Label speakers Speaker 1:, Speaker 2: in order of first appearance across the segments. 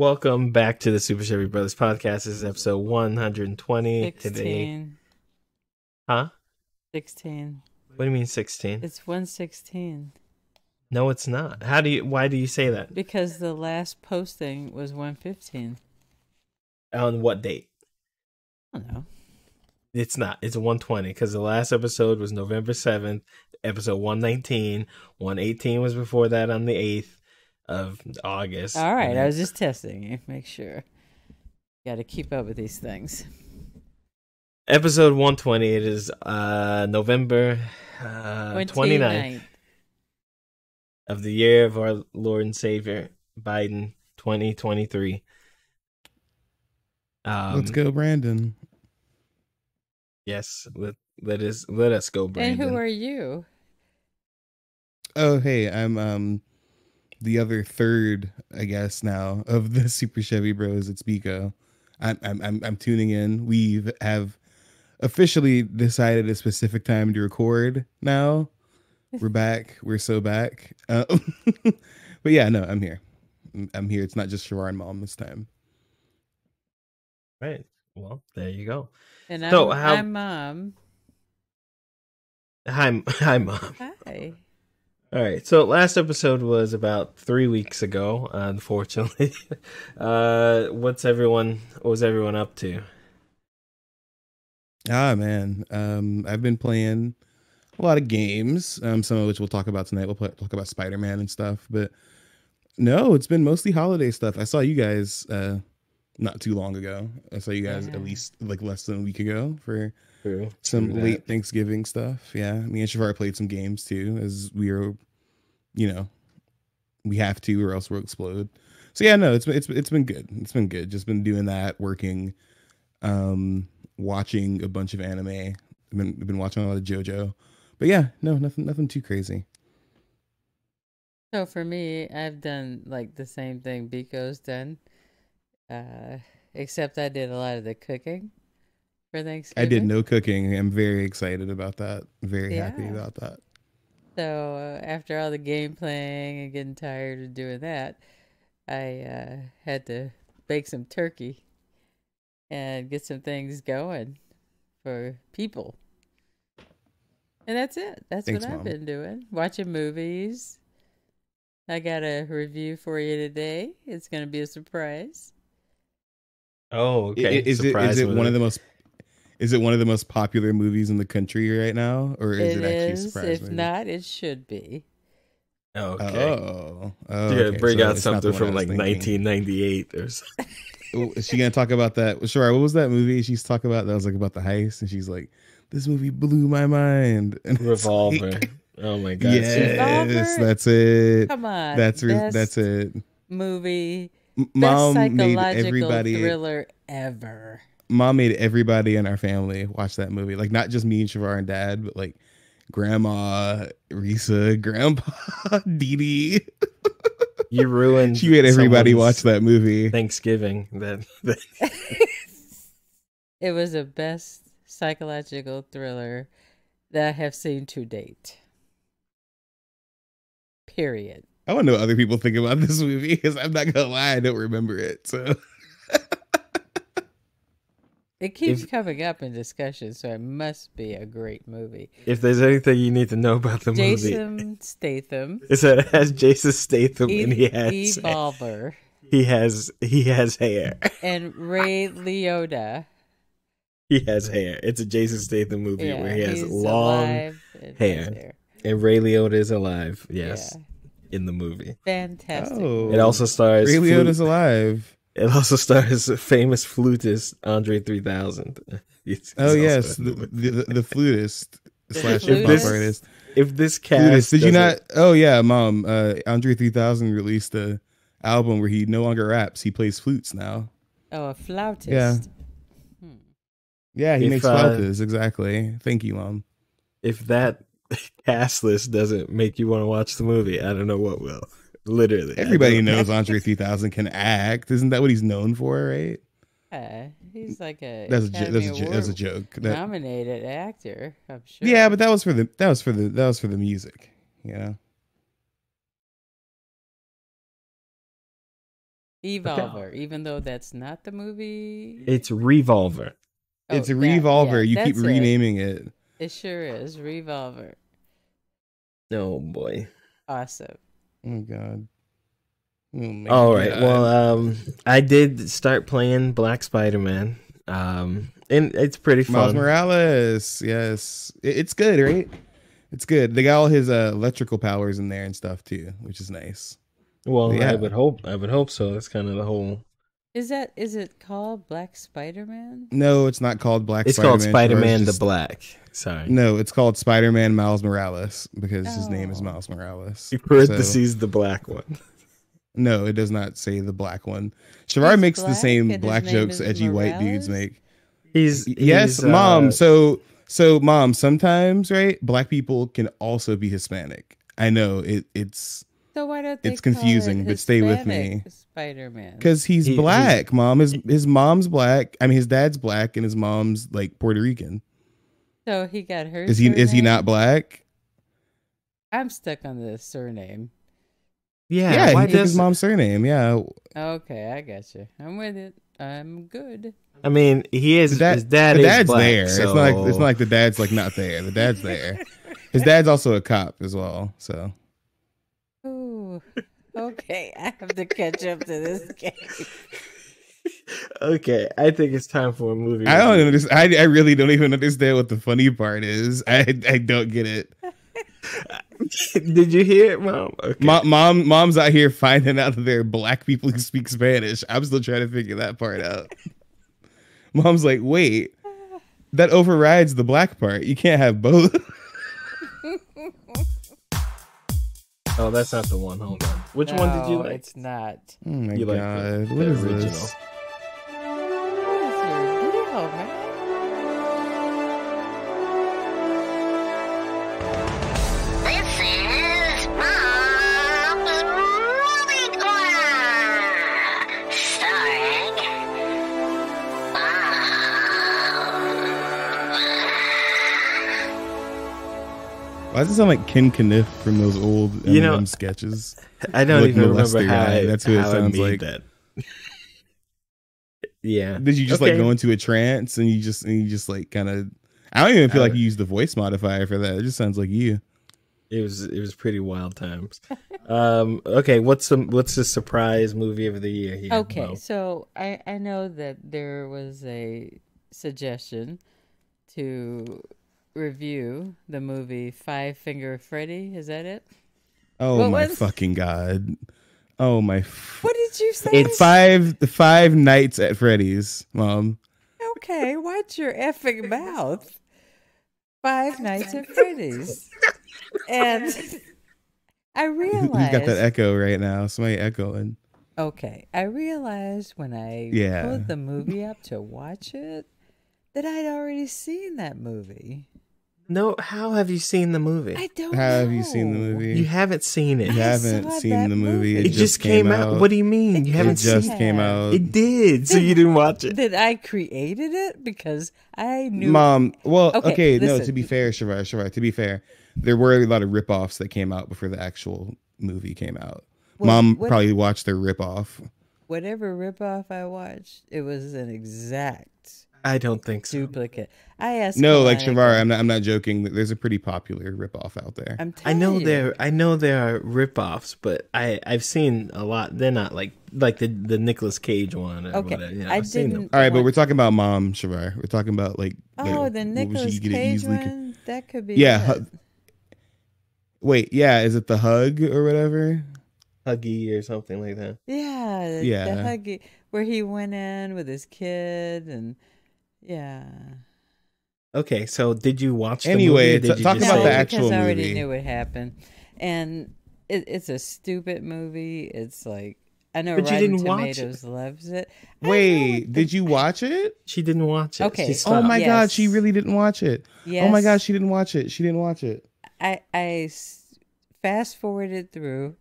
Speaker 1: Welcome back to the Super Chevy Brothers podcast. This is episode 120 today.
Speaker 2: 16.
Speaker 1: Huh?
Speaker 2: 16.
Speaker 1: What do you mean 16?
Speaker 2: It's 116.
Speaker 1: No, it's not. Why do you say that?
Speaker 2: Because the last posting was 115.
Speaker 1: On what date?
Speaker 2: I don't know.
Speaker 1: It's not. It's 120 because the last episode was November 7th, episode 119. 118 was before that on the 8th of August.
Speaker 2: All right. I was just testing you. Make sure. Got to keep up with these things.
Speaker 1: Episode 120. It is November 29th of the year of our Lord and Savior, Biden 2023.
Speaker 3: Let's go, Brandon.
Speaker 1: Yes, let us go, Brandon.
Speaker 2: And who are you?
Speaker 3: Oh, hey, I'm the other third, I guess, now of the Super Chevy Bros. It's Biko. I'm tuning in. We have officially decided a specific time to record now. We're back. We're so back. But yeah, no, I'm here. I'm here. It's not just Shavar and Mom this time.
Speaker 1: Right. Well, there you go.
Speaker 2: And I'm Mom.
Speaker 1: Hi, Mom.
Speaker 2: Hi.
Speaker 1: All right. So last episode was about 3 weeks ago, unfortunately. What was everyone up to?
Speaker 3: Ah, man. I've been playing a lot of games, some of which we'll talk about tonight. We'll talk about Spider-Man and stuff. But no, it's been mostly holiday stuff. I saw you guys not too long ago. I saw you guys at least like less than a week ago for some late Thanksgiving stuff. Yeah, me and Shavar played some games too, as we were, we have to, or else we'll explode. So yeah, no, it's been good. It's been good. Just been doing that, working, watching a bunch of anime. I've been watching a lot of JoJo, but yeah, no, nothing too crazy.
Speaker 2: So for me, I've done like the same thing Biko's done. Except I did a lot of the cooking for Thanksgiving.
Speaker 3: I did no cooking. I'm very excited about that. Very happy about that.
Speaker 2: So after all the game playing and getting tired of doing that, I had to bake some turkey and get some things going for people. And that's it. Thanks, what I've been doing. Watching movies. I got a review for you today. It's going to be a surprise.
Speaker 1: Oh, okay.
Speaker 3: Is it one of the most popular movies in the country right now, or is it actually a surprise?
Speaker 2: If not, it should be.
Speaker 1: Okay.
Speaker 3: Oh,
Speaker 1: you're gonna bring out something from like 1998 or something.
Speaker 3: Is she gonna talk about that? Sure. What was that movie she's talking about? That was like about the heist, and she's like, "This movie blew my mind." And
Speaker 1: Revolver. Oh my god.
Speaker 3: Yes,
Speaker 2: Revolver?
Speaker 3: That's it.
Speaker 2: Come on.
Speaker 3: That's it.
Speaker 2: Movie.
Speaker 3: Mom
Speaker 2: best
Speaker 3: made
Speaker 2: psychological thriller ever.
Speaker 3: Mom made everybody in our family watch that movie. Like not just me and Shavar and Dad, but like Grandma, Risa, Grandpa, Dee Dee.
Speaker 1: You ruined.
Speaker 3: She made everybody watch that movie.
Speaker 1: Thanksgiving.
Speaker 2: It was the best psychological thriller that I have seen to date. Period.
Speaker 3: I want to know what other people think about this movie because I'm not gonna lie, I don't remember it. So
Speaker 2: it keeps coming up in discussion, so it must be a great movie.
Speaker 1: If there's anything you need to know about the movie,
Speaker 2: Jason Statham.
Speaker 1: Is that it has Jason Statham and he has
Speaker 2: Evolver.
Speaker 1: He has hair.
Speaker 2: And Ray Liotta.
Speaker 1: He has hair. It's a Jason Statham movie where he has long hair. And Ray Liotta is alive. Yes. Yeah. In the movie.
Speaker 2: Fantastic.
Speaker 1: Oh, it also stars
Speaker 3: Ray Liotta's alive.
Speaker 1: It also stars famous flutist Andre 3000.
Speaker 3: Oh yes, the flutist slash hip hop artist.
Speaker 1: If this cast
Speaker 3: flutist, did you not? Oh yeah, Mom. Andre 3000 released a album where he no longer raps. He plays flutes now.
Speaker 2: Oh, a flautist.
Speaker 3: Yeah. Yeah, he makes flautas. Exactly. Thank you, Mom.
Speaker 1: If that cast list doesn't make you want to watch the movie, I don't know what will. Literally,
Speaker 3: everybody knows Andre 3000 can act. Isn't that what he's known for? Right?
Speaker 2: Yeah, he's like a
Speaker 3: that's a joke.
Speaker 2: Nominated actor, I'm sure.
Speaker 3: Yeah, but that was for the music. You know.
Speaker 2: Evolver, even though that's not the movie.
Speaker 1: It's Revolver.
Speaker 3: It's a Revolver. You keep
Speaker 2: that's
Speaker 3: renaming it.
Speaker 2: It sure is. Revolver.
Speaker 1: Oh boy.
Speaker 2: Awesome.
Speaker 3: Oh god. Oh my
Speaker 1: All right.
Speaker 3: God.
Speaker 1: Well, I did start playing Black Spider-Man. And it's pretty fun.
Speaker 3: Miles Morales. Yes. It's good, right? It's good. They got all his electrical powers in there and stuff too, which is nice.
Speaker 1: Well,
Speaker 3: Yeah.
Speaker 1: I would hope so. That's kind of the whole.
Speaker 2: Is it called Black Spider-Man?
Speaker 3: No, it's not called Black
Speaker 1: It's
Speaker 3: Spider-Man.
Speaker 1: called Spider-Man
Speaker 3: It's
Speaker 1: the
Speaker 3: just-
Speaker 1: Black. Sorry.
Speaker 3: No, it's called Spider-Man Miles Morales because his name is
Speaker 2: Oh.
Speaker 3: Miles Morales.
Speaker 1: Parentheses the black one.
Speaker 3: No, it does not say the black one. Shavar
Speaker 2: He's
Speaker 3: makes the
Speaker 2: black
Speaker 3: same
Speaker 2: and
Speaker 3: black
Speaker 2: his name
Speaker 3: jokes
Speaker 2: is
Speaker 3: edgy white dudes
Speaker 2: Morales?
Speaker 3: make.
Speaker 1: He's
Speaker 3: Yes, mom. So mom, sometimes, right, black people can also be Hispanic. I know it's
Speaker 2: So why don't they
Speaker 3: It's confusing,
Speaker 2: call it
Speaker 3: but stay with
Speaker 2: Hispanic
Speaker 3: me.
Speaker 2: Spider-Man.
Speaker 3: because he's
Speaker 1: He-
Speaker 3: black, mom. His mom's black. I mean, his dad's black and his mom's like Puerto Rican.
Speaker 2: So he got her.
Speaker 3: Is he
Speaker 2: surname?
Speaker 3: not black?
Speaker 2: I'm stuck on the surname.
Speaker 1: Yeah.
Speaker 3: He
Speaker 1: Why
Speaker 3: took his
Speaker 1: does?
Speaker 3: mom's surname. Yeah,
Speaker 2: Okay, I got you. I'm with it. I'm good.
Speaker 1: I mean, he is.
Speaker 3: the
Speaker 1: His dad
Speaker 3: the
Speaker 1: is
Speaker 3: dad's
Speaker 1: black.
Speaker 3: there.
Speaker 1: So...
Speaker 3: It's not like the dad's like not there. The dad's there. His dad's also a cop as well. So
Speaker 2: Ooh. Okay, I have to catch up to this game.
Speaker 1: Okay, I think it's time for a movie.
Speaker 3: I don't
Speaker 1: review.
Speaker 3: understand. I really don't even understand what the funny part is. I don't get it.
Speaker 1: Did you hear it, Mom? Okay.
Speaker 3: Mom's out here finding out that there are black people who speak Spanish. I'm still trying to figure that part out. Mom's like, wait, that overrides the black part. You can't have both.
Speaker 1: Oh, that's not the one. Hold on. Which one did you
Speaker 2: No,
Speaker 1: like?
Speaker 2: It's not.
Speaker 3: Oh my
Speaker 1: You like
Speaker 3: god,
Speaker 1: the
Speaker 3: what is
Speaker 1: original.
Speaker 3: this?
Speaker 2: What is your deal, man?
Speaker 4: This is Mom's Movie Corner, starring Mom.
Speaker 3: Why does it sound like Ken Kniff from those old
Speaker 1: You know,
Speaker 3: Eminem sketches?
Speaker 1: I don't
Speaker 3: Like
Speaker 1: even remember
Speaker 3: molester
Speaker 1: how
Speaker 3: guy. That's who it
Speaker 1: how I
Speaker 3: sounds
Speaker 1: made
Speaker 3: like.
Speaker 1: that. Yeah.
Speaker 3: Did you just
Speaker 1: Okay.
Speaker 3: like go into a trance and you just like kind of? I don't even feel like you used the voice modifier for that. It just sounds like you.
Speaker 1: It was pretty wild times. Okay, what's the surprise movie of the year here?
Speaker 2: Okay,
Speaker 1: Mo?
Speaker 2: so I know that there was a suggestion to review the movie Five Finger Freddy. Is that it?
Speaker 3: Oh
Speaker 2: What
Speaker 3: my
Speaker 2: was-
Speaker 3: fucking god! Oh my!
Speaker 2: What did you say?
Speaker 3: It's five nights at Freddy's, Mom.
Speaker 2: Okay, watch your effing mouth. Five Nights at Freddy's. And I
Speaker 3: Who's
Speaker 2: realized.
Speaker 3: got that echo right now? Somebody echoing.
Speaker 2: Okay, I realized when I
Speaker 3: Yeah.
Speaker 2: pulled the movie up to watch it that I'd already seen that movie.
Speaker 1: No, how have you seen the movie?
Speaker 2: I don't
Speaker 3: How
Speaker 2: know.
Speaker 3: have you seen the movie?
Speaker 1: You haven't seen it.
Speaker 3: You
Speaker 2: I
Speaker 3: haven't
Speaker 2: saw
Speaker 3: seen
Speaker 2: that
Speaker 3: the movie.
Speaker 2: movie.
Speaker 1: It just came out. What do you mean? You
Speaker 3: It
Speaker 1: haven't
Speaker 3: just
Speaker 1: seen
Speaker 3: came
Speaker 2: Yeah.
Speaker 3: out.
Speaker 1: it? Did. So you didn't watch it.
Speaker 2: That I created it because I knew.
Speaker 3: Mom, well,
Speaker 2: Okay,
Speaker 3: okay, no,
Speaker 2: listen.
Speaker 3: to be fair, Shavar, to be fair, there were a lot of rip-offs that came out before the actual movie came out.
Speaker 2: Well,
Speaker 3: Mom
Speaker 2: what-
Speaker 3: probably watched their rip-off.
Speaker 2: Whatever ripoff I watched, it was an exact
Speaker 1: I don't think so.
Speaker 2: duplicate. I asked.
Speaker 3: No, like
Speaker 2: Kalani,
Speaker 3: Shavar, I'm not joking. There's a pretty popular rip-off out there.
Speaker 2: I'm
Speaker 1: I know
Speaker 2: telling you.
Speaker 1: there are rip-offs, but I've seen a lot. They're not like the Nicolas Cage one or
Speaker 2: Okay,
Speaker 1: whatever.
Speaker 2: I
Speaker 1: I've seen them.
Speaker 2: didn't.
Speaker 3: All right, but
Speaker 2: want-
Speaker 3: we're talking about Mom, Shavar. We're talking about like
Speaker 2: Oh,
Speaker 3: like,
Speaker 2: the
Speaker 3: what was
Speaker 2: Nicolas
Speaker 3: you gonna
Speaker 2: Cage
Speaker 3: easily-
Speaker 2: one. That could be.
Speaker 3: Yeah,
Speaker 2: it.
Speaker 3: Wait, yeah, is it the hug or whatever?
Speaker 1: Huggy or something like that.
Speaker 2: Yeah, the
Speaker 3: Yeah.
Speaker 2: huggy where he went in with his kid and yeah.
Speaker 1: Okay, so did you watch the
Speaker 3: Anyway,
Speaker 1: movie? Or did you
Speaker 3: talk
Speaker 1: just
Speaker 3: about
Speaker 2: no,
Speaker 3: the
Speaker 1: say-
Speaker 3: actual
Speaker 2: because I already
Speaker 3: movie.
Speaker 2: knew what happened, and it's a stupid movie. It's like I know
Speaker 1: But you
Speaker 2: Rotten
Speaker 1: didn't watch it.
Speaker 2: Tomatoes loves it. I know
Speaker 3: Wait,
Speaker 2: what
Speaker 3: did you watch it?
Speaker 1: She didn't watch it.
Speaker 2: Okay.
Speaker 1: She
Speaker 2: Oh
Speaker 1: stopped.
Speaker 3: Oh my god,
Speaker 2: Yes.
Speaker 3: she really didn't watch it.
Speaker 2: Yes,
Speaker 3: Oh my god, she didn't watch it. She didn't watch it.
Speaker 2: I fast forwarded through.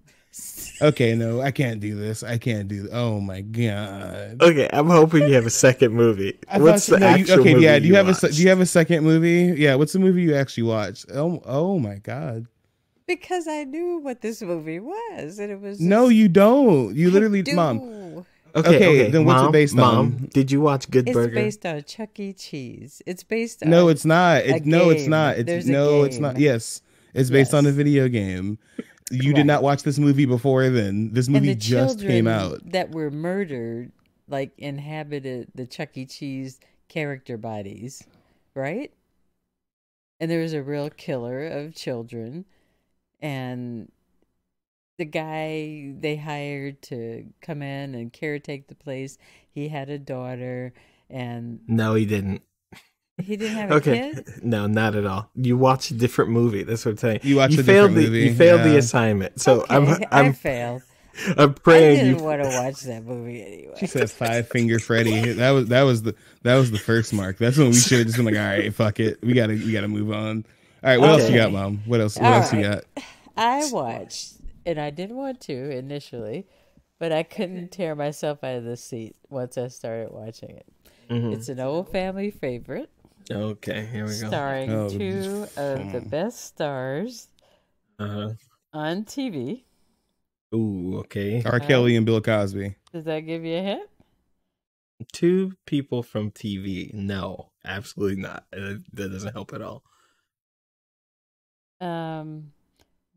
Speaker 3: Okay, no, I can't do this. I can't do. Oh my god.
Speaker 1: Okay, I'm hoping you have a second movie. What's the actual
Speaker 3: okay?
Speaker 1: movie?
Speaker 3: Yeah, do you have
Speaker 1: watched?
Speaker 3: do you have a second movie? Yeah, what's the movie you actually watched? Oh my god.
Speaker 2: Because I knew what this movie was, and it was
Speaker 3: No,
Speaker 2: just-
Speaker 3: you don't. You
Speaker 2: I
Speaker 3: literally,
Speaker 2: do.
Speaker 3: Mom.
Speaker 1: Okay.
Speaker 3: then what's it based
Speaker 1: Mom,
Speaker 3: on?
Speaker 1: did you watch Good
Speaker 2: It's
Speaker 1: Burger?
Speaker 2: based on Chuck E. Cheese. It's based on
Speaker 3: No, it's not.
Speaker 2: a
Speaker 3: No, it's
Speaker 2: game.
Speaker 3: not.
Speaker 2: There's
Speaker 3: It's
Speaker 2: a
Speaker 3: not.
Speaker 2: game.
Speaker 3: Yes, it's based on a
Speaker 2: Yes.
Speaker 3: video game. You did
Speaker 2: Right.
Speaker 3: not watch this movie before then. This
Speaker 2: And
Speaker 3: movie
Speaker 2: the
Speaker 3: just came out.
Speaker 2: children that were murdered, like, inhabited the Chuck E. Cheese character bodies, right? And there was a real killer of children, and the guy they hired to come in and caretake the place, he had a daughter, and
Speaker 1: No, he didn't.
Speaker 2: he didn't have a kid.
Speaker 1: No, not at all. You watched a different movie. That's what I'm saying.
Speaker 3: You watched a
Speaker 1: failed
Speaker 3: different movie,
Speaker 1: You failed the
Speaker 3: yeah.
Speaker 1: assignment. So
Speaker 2: Okay, I
Speaker 1: I'm
Speaker 2: failed.
Speaker 1: I'm
Speaker 2: I
Speaker 1: praying
Speaker 2: didn't
Speaker 1: you.
Speaker 2: want to watch that movie anyway.
Speaker 3: She said Five Finger Freddy. That was the first mark. That's when we should have just been like, all right, fuck it. We gotta move on. All right, what else you got, Mom? What else? What
Speaker 2: All
Speaker 3: else you
Speaker 2: right.
Speaker 3: got?
Speaker 2: I watched, and I didn't want to initially, but I couldn't tear myself out of the seat once I started watching it.
Speaker 1: Mhm.
Speaker 2: It's an old family favorite,
Speaker 1: Okay, here we go.
Speaker 2: starring
Speaker 3: Oh,
Speaker 2: two of the best stars
Speaker 1: Uh-huh.
Speaker 2: on TV.
Speaker 1: Ooh, okay.
Speaker 3: R. Kelly and Bill Cosby.
Speaker 2: Does that give you a hint?
Speaker 1: Two people from TV. No, absolutely not. That doesn't help at all.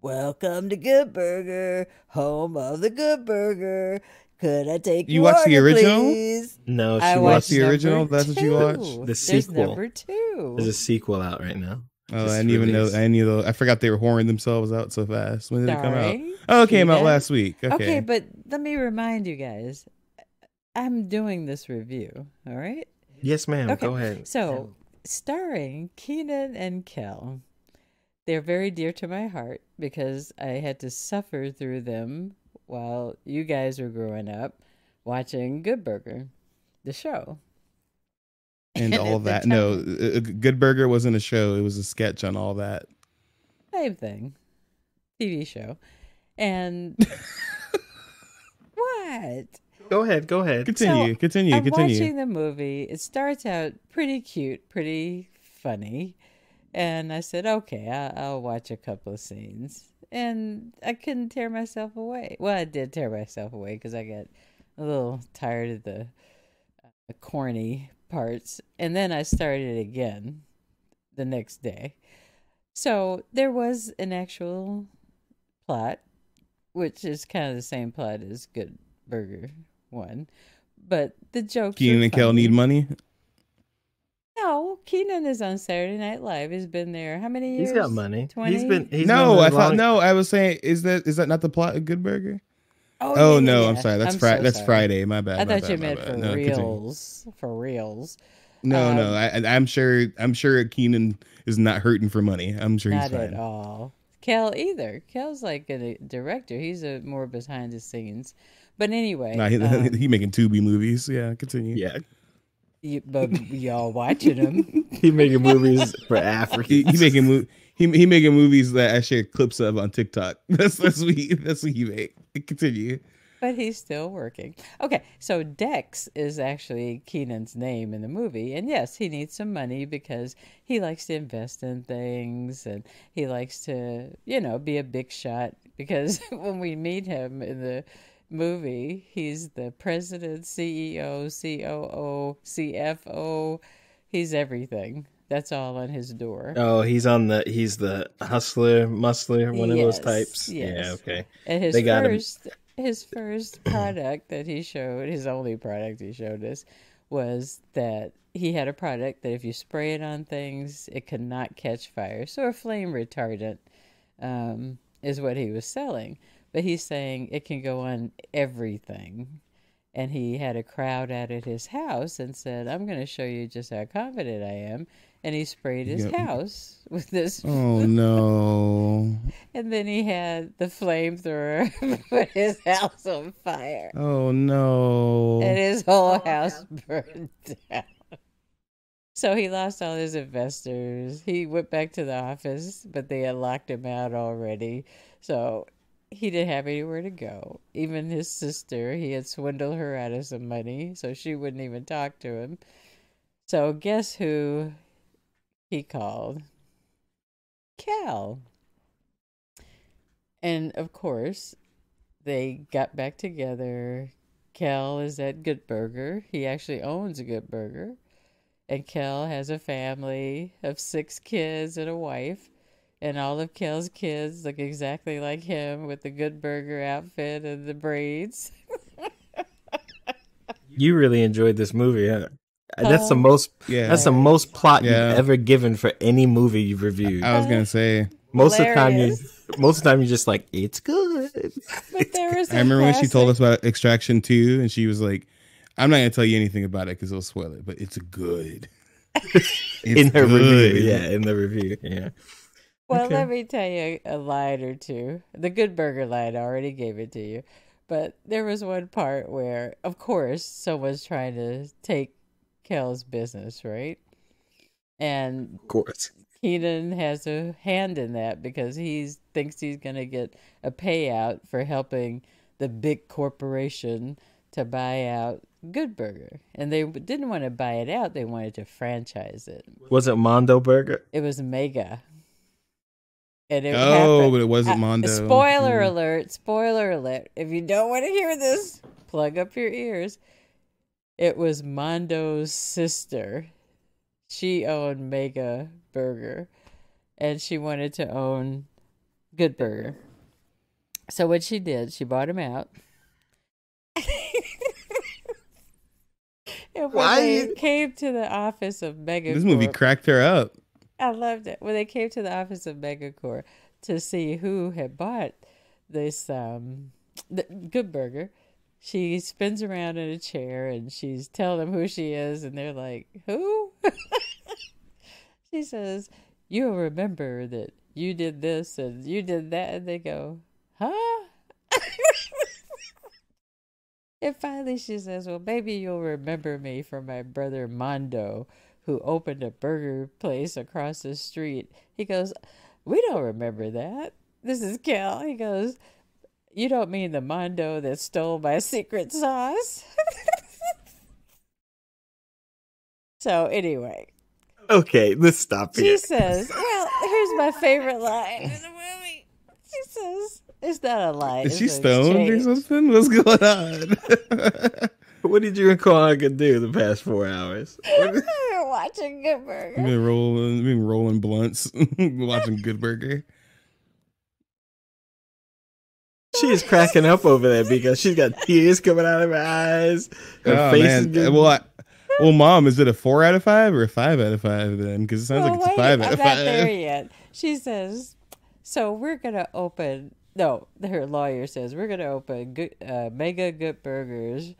Speaker 2: Welcome to Good Burger, home of the Good Burger. Could I take
Speaker 3: You watched the original?
Speaker 2: please?
Speaker 1: No, she
Speaker 2: I
Speaker 3: watched
Speaker 2: watched
Speaker 3: the
Speaker 2: number
Speaker 3: original? That's what you watched?
Speaker 2: two.
Speaker 1: The
Speaker 2: There's
Speaker 1: sequel.
Speaker 2: number two.
Speaker 1: There's a sequel out right now.
Speaker 3: Oh,
Speaker 1: Just
Speaker 3: I didn't even know.
Speaker 1: released.
Speaker 3: I knew. I forgot they were whoring themselves out so fast. When did it come out?
Speaker 2: Starring
Speaker 3: Oh, it came out
Speaker 2: Kenan.
Speaker 3: last week. Okay.
Speaker 2: Okay, but let me remind you guys, I'm doing this review, all right?
Speaker 1: Yes, ma'am.
Speaker 2: Okay.
Speaker 1: Go ahead.
Speaker 2: So, starring Keenan and Kel, they're very dear to my heart because I had to suffer through them while you guys were growing up watching Good Burger, the show.
Speaker 3: And all
Speaker 2: at the
Speaker 3: that.
Speaker 2: time-
Speaker 3: No, Good Burger wasn't a show. It was a sketch on all that.
Speaker 2: Same thing. TV show. And what?
Speaker 1: Go ahead.
Speaker 3: Continue.
Speaker 2: I'm watching the movie. It starts out pretty cute, pretty funny. And I said, okay, I'll watch a couple of scenes. And I couldn't tear myself away. Well, I did tear myself away because I got a little tired of the corny parts. And then I started again the next day. So there was an actual plot, which is kind of the same plot as Good Burger 1. But the jokes
Speaker 3: Keenan
Speaker 2: were
Speaker 3: and Kel
Speaker 2: funny.
Speaker 3: need money.
Speaker 2: No, Keenan is on Saturday Night Live. He's been there how many years?
Speaker 1: He's got money.
Speaker 2: 20?
Speaker 1: He's been
Speaker 3: No, I
Speaker 1: there
Speaker 3: thought
Speaker 1: long.
Speaker 3: no. I was saying, is that not the plot of Good Burger?
Speaker 2: Oh,
Speaker 3: Oh
Speaker 2: yeah,
Speaker 3: no,
Speaker 2: yeah.
Speaker 3: I'm sorry. That's
Speaker 2: I'm
Speaker 3: Friday.
Speaker 2: so
Speaker 3: That's
Speaker 2: sorry.
Speaker 3: Friday. My bad.
Speaker 2: I
Speaker 3: my
Speaker 2: thought you
Speaker 3: bad, my
Speaker 2: meant
Speaker 3: bad.
Speaker 2: for
Speaker 3: No, continue.
Speaker 2: reals. For reals.
Speaker 3: No. I'm sure Keenan is not hurting for money. I'm sure he's
Speaker 2: Not
Speaker 3: fine.
Speaker 2: at all. Kel either. Kel's like a director. He's a more behind the scenes. But anyway,
Speaker 3: Nah, he making Tubi movies. Yeah, continue.
Speaker 1: Yeah,
Speaker 2: but y'all watching him.
Speaker 1: he making movies for Africans.
Speaker 3: He making he making movies that I share clips of on TikTok. That's what he make. Continue.
Speaker 2: But he's still working. Okay, so Dex is actually Keenan's name in the movie. And yes, he needs some money because he likes to invest in things and he likes to, be a big shot. Because when we meet him in the movie, he's the president, CEO, COO, CFO. He's everything. That's all on his door.
Speaker 1: Oh, he's the hustler, muscler, one of those types.
Speaker 2: Yes.
Speaker 1: Yeah, okay.
Speaker 2: And
Speaker 1: They got him.
Speaker 2: his first product that he showed, his only product he showed us, was that he had a product that if you spray it on things, it could not catch fire. So a flame retardant is what he was selling. But he's saying it can go on everything. And he had a crowd out at his house and said, I'm going to show you just how confident I am. And he sprayed his house with this.
Speaker 3: Oh no.
Speaker 2: And then he had the flamethrower put his house on fire.
Speaker 3: Oh no.
Speaker 2: And his whole house burned down. So he lost all his investors. He went back to the office, but they had locked him out already. So he didn't have anywhere to go. Even his sister, he had swindled her out of some money, so she wouldn't even talk to him. So guess who he called? Cal. And of course, they got back together. Kel is at Good Burger. He actually owns a Good Burger. And Kel has a family of 6 kids and a wife. And all of Kel's kids look exactly like him with the Good Burger outfit and the braids.
Speaker 1: You really enjoyed this movie, huh? That's the most.
Speaker 3: Yeah.
Speaker 1: That's the most plot
Speaker 3: Yeah.
Speaker 1: you've ever given for any movie you've reviewed.
Speaker 3: I was gonna say.
Speaker 1: Most of the time, you're just like, it's good.
Speaker 2: But there was
Speaker 3: I remember when she told us about Extraction 2, and she was like, "I'm not gonna tell you anything about it because it'll spoil it, but it's good."
Speaker 1: In her review, yeah, in the review, yeah.
Speaker 2: Well,
Speaker 1: Okay.
Speaker 2: let me tell you a line or two. The Good Burger line, I already gave it to you. But there was one part where, of course, someone's trying to take Kel's business, right? And
Speaker 1: Of course.
Speaker 2: Keenan has a hand in that because he thinks he's going to get a payout for helping the big corporation to buy out Good Burger. And they didn't want to buy it out. They wanted to franchise it.
Speaker 1: Was it Mondo Burger?
Speaker 2: It was Mega. And it
Speaker 3: Oh,
Speaker 2: happened.
Speaker 3: but it wasn't Mondo.
Speaker 2: Spoiler alert. Spoiler alert. If you don't want to hear this, plug up your ears. It was Mondo's sister. She owned Mega Burger. And she wanted to own Good Burger. So what she did, she bought him out. And when
Speaker 1: Why?
Speaker 2: they came to the office of Mega
Speaker 3: This movie
Speaker 2: Corp-
Speaker 3: cracked her up.
Speaker 2: I loved it. When they came to the office of Megacore to see who had bought this the Good Burger, she spins around in a chair and she's telling them who she is, and they're like, "Who?" She says, "You'll remember that you did this and you did that," and they go, "Huh?" And finally she says, "Well, maybe you'll remember me from my brother Mondo, who opened a burger place across the street." He goes, "We don't remember that. This is Kel." He goes, "You don't mean the Mondo that stole my secret sauce?" So anyway,
Speaker 1: Okay, let's stop
Speaker 2: she
Speaker 1: here.
Speaker 2: says, well, here's my favorite line in the movie. She says, it's not a line.
Speaker 3: Is
Speaker 2: it's
Speaker 3: she
Speaker 2: an
Speaker 3: stoned or
Speaker 2: exchange.
Speaker 3: something? What's going on?
Speaker 1: What did you and Kalanka do the past 4 hours?
Speaker 2: We're watching Good Burger.
Speaker 3: been rolling blunts, watching Good Burger.
Speaker 1: She is cracking up over there because she's got tears coming out of her eyes. Her
Speaker 3: Oh
Speaker 1: face is
Speaker 3: man!
Speaker 1: getting...
Speaker 3: Well, Mom, is it a 4 out of 5 or a 5 out of 5 then? Because it sounds like it's a 5 out of
Speaker 2: I'm not
Speaker 3: 5.
Speaker 2: there yet. She says, so we're going to open, no, her lawyer says, we're going to open Mega Good Burgers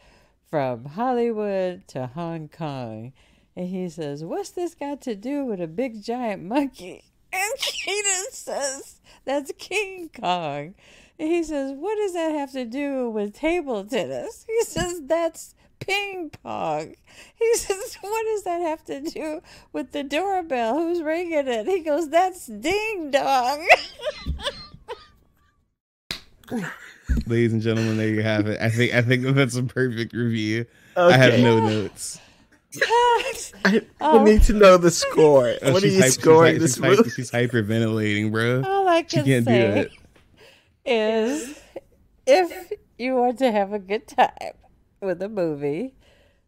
Speaker 2: from Hollywood to Hong Kong. And he says, what's this got to do with a big giant monkey? And Keenan says, that's King Kong. And he says, what does that have to do with table tennis? He says, that's ping pong. He says, what does that have to do with the doorbell? Who's ringing it? He goes, that's ding dong.
Speaker 3: Ladies and gentlemen, there you have it. I think that's a perfect review. I have
Speaker 1: Okay.
Speaker 3: no notes.
Speaker 1: I need to know the score.
Speaker 3: Oh,
Speaker 1: What are
Speaker 3: she's
Speaker 1: you scoring
Speaker 3: she's
Speaker 1: this movie?
Speaker 3: She's hyperventilating, bro.
Speaker 2: All I
Speaker 3: She
Speaker 2: can
Speaker 3: can't do
Speaker 2: say
Speaker 3: it.
Speaker 2: is if you want to have a good time with a movie,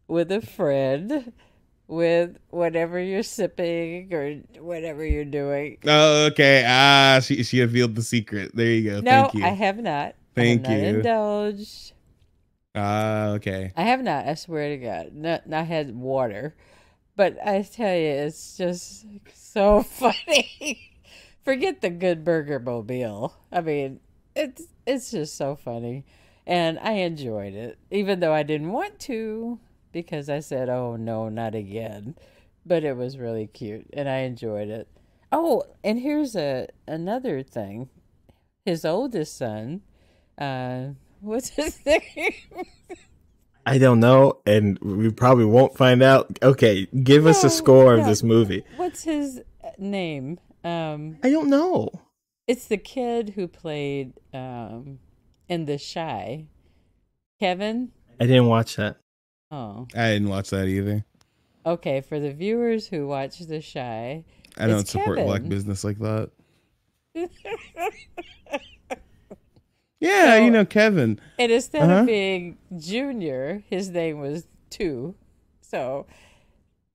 Speaker 2: with a friend, with whatever you're sipping or whatever you're doing.
Speaker 3: Oh, okay. She revealed the secret. There you go.
Speaker 2: No,
Speaker 3: Thank you.
Speaker 2: I have not.
Speaker 3: Thank
Speaker 2: I have not
Speaker 3: you.
Speaker 2: indulged.
Speaker 3: Okay.
Speaker 2: I have not. I swear to God. Not I had water, but I tell you, it's just so funny. Forget the Good Burger Mobile. I mean, it's just so funny, and I enjoyed it, even though I didn't want to because I said, "Oh no, not again." But it was really cute, and I enjoyed it. Oh, and here's another thing. His oldest son, what's his name?
Speaker 1: I don't know, and we probably won't find out. Okay, give us a score of
Speaker 2: No.
Speaker 1: this movie.
Speaker 2: What's his name?
Speaker 1: I don't know.
Speaker 2: It's the kid who played in The Shy. Kevin?
Speaker 1: I didn't watch that.
Speaker 2: Oh.
Speaker 3: I didn't watch that either.
Speaker 2: Okay, for the viewers who watch The Shy,
Speaker 3: I don't
Speaker 2: it's
Speaker 3: support
Speaker 2: Kevin.
Speaker 3: black business like that. Yeah,
Speaker 2: So-
Speaker 3: Kevin.
Speaker 2: And instead
Speaker 3: Uh-huh.
Speaker 2: of being Junior, his name was 2. So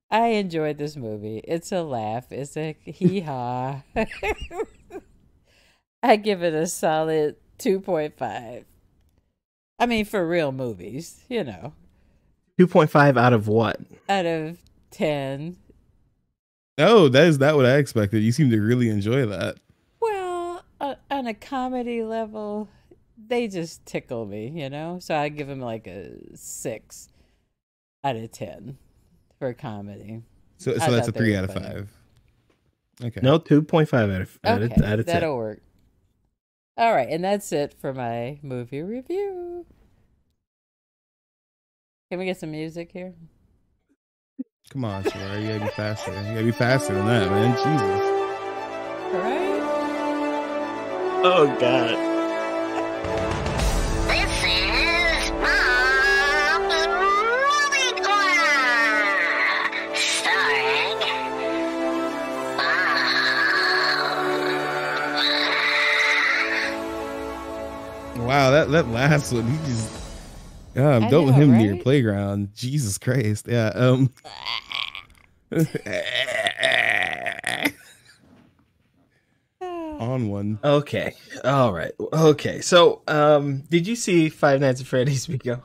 Speaker 2: I enjoyed this movie. It's a laugh. It's a hee haw. I give it a solid 2.5. I mean, for real movies,
Speaker 1: 2.5 out of what?
Speaker 2: out of 10.
Speaker 3: Oh, that is not what I expected. You seem to really enjoy that.
Speaker 2: Well, on a comedy level, they just tickle me, So I give them like a 6 out of 10 for comedy.
Speaker 3: So
Speaker 2: I
Speaker 3: that's a
Speaker 2: thought they
Speaker 3: 3
Speaker 2: were
Speaker 3: out of
Speaker 2: funny.
Speaker 3: 5. Okay.
Speaker 1: No, 2.5 out
Speaker 2: Okay,
Speaker 1: of 10.
Speaker 2: that'll work. All right, and that's it for my movie review. Can we get some music here?
Speaker 3: Come on, Shore. You gotta be faster. You gotta be faster than that, man. Jesus.
Speaker 2: All right.
Speaker 1: Oh, God.
Speaker 4: This is Mom's Movie Corner, starring Mom.
Speaker 3: Wow, that last one, he just
Speaker 2: I
Speaker 3: don't let
Speaker 2: know,
Speaker 3: him near
Speaker 2: right?
Speaker 3: playground. Jesus Christ. Yeah. On one.
Speaker 1: Okay. All right. Okay. So, did you see Five Nights at Freddy's, Biko?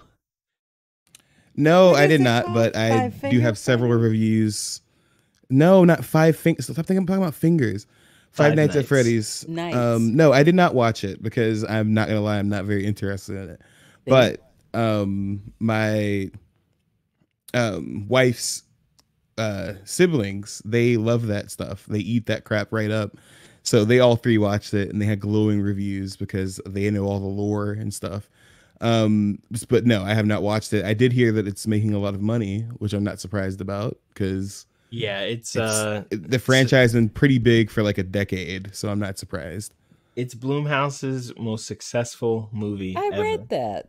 Speaker 3: No,
Speaker 2: What
Speaker 3: I
Speaker 2: is
Speaker 3: did
Speaker 2: it
Speaker 3: not,
Speaker 2: called?
Speaker 3: but I
Speaker 2: Five
Speaker 3: do
Speaker 2: Finger
Speaker 3: have several
Speaker 2: Freddy?
Speaker 3: reviews. No, not Five Fingers. Stop thinking I'm talking about fingers. Five
Speaker 1: Five
Speaker 3: Nights at
Speaker 1: Nights.
Speaker 3: Freddy's.
Speaker 2: Nights.
Speaker 3: No, I did not watch it because I'm not gonna lie, I'm not very interested in it. But my wife's siblings, they love that stuff. They eat that crap right up. So they all three watched it and they had glowing reviews because they know all the lore and stuff. But no, I have not watched it. I did hear that it's making a lot of money, which I'm not surprised about because
Speaker 1: Yeah, it's
Speaker 3: the franchise has been pretty big for like a decade, so I'm not surprised.
Speaker 1: it's Blumhouse's most successful movie
Speaker 2: I
Speaker 1: ever.
Speaker 2: read that.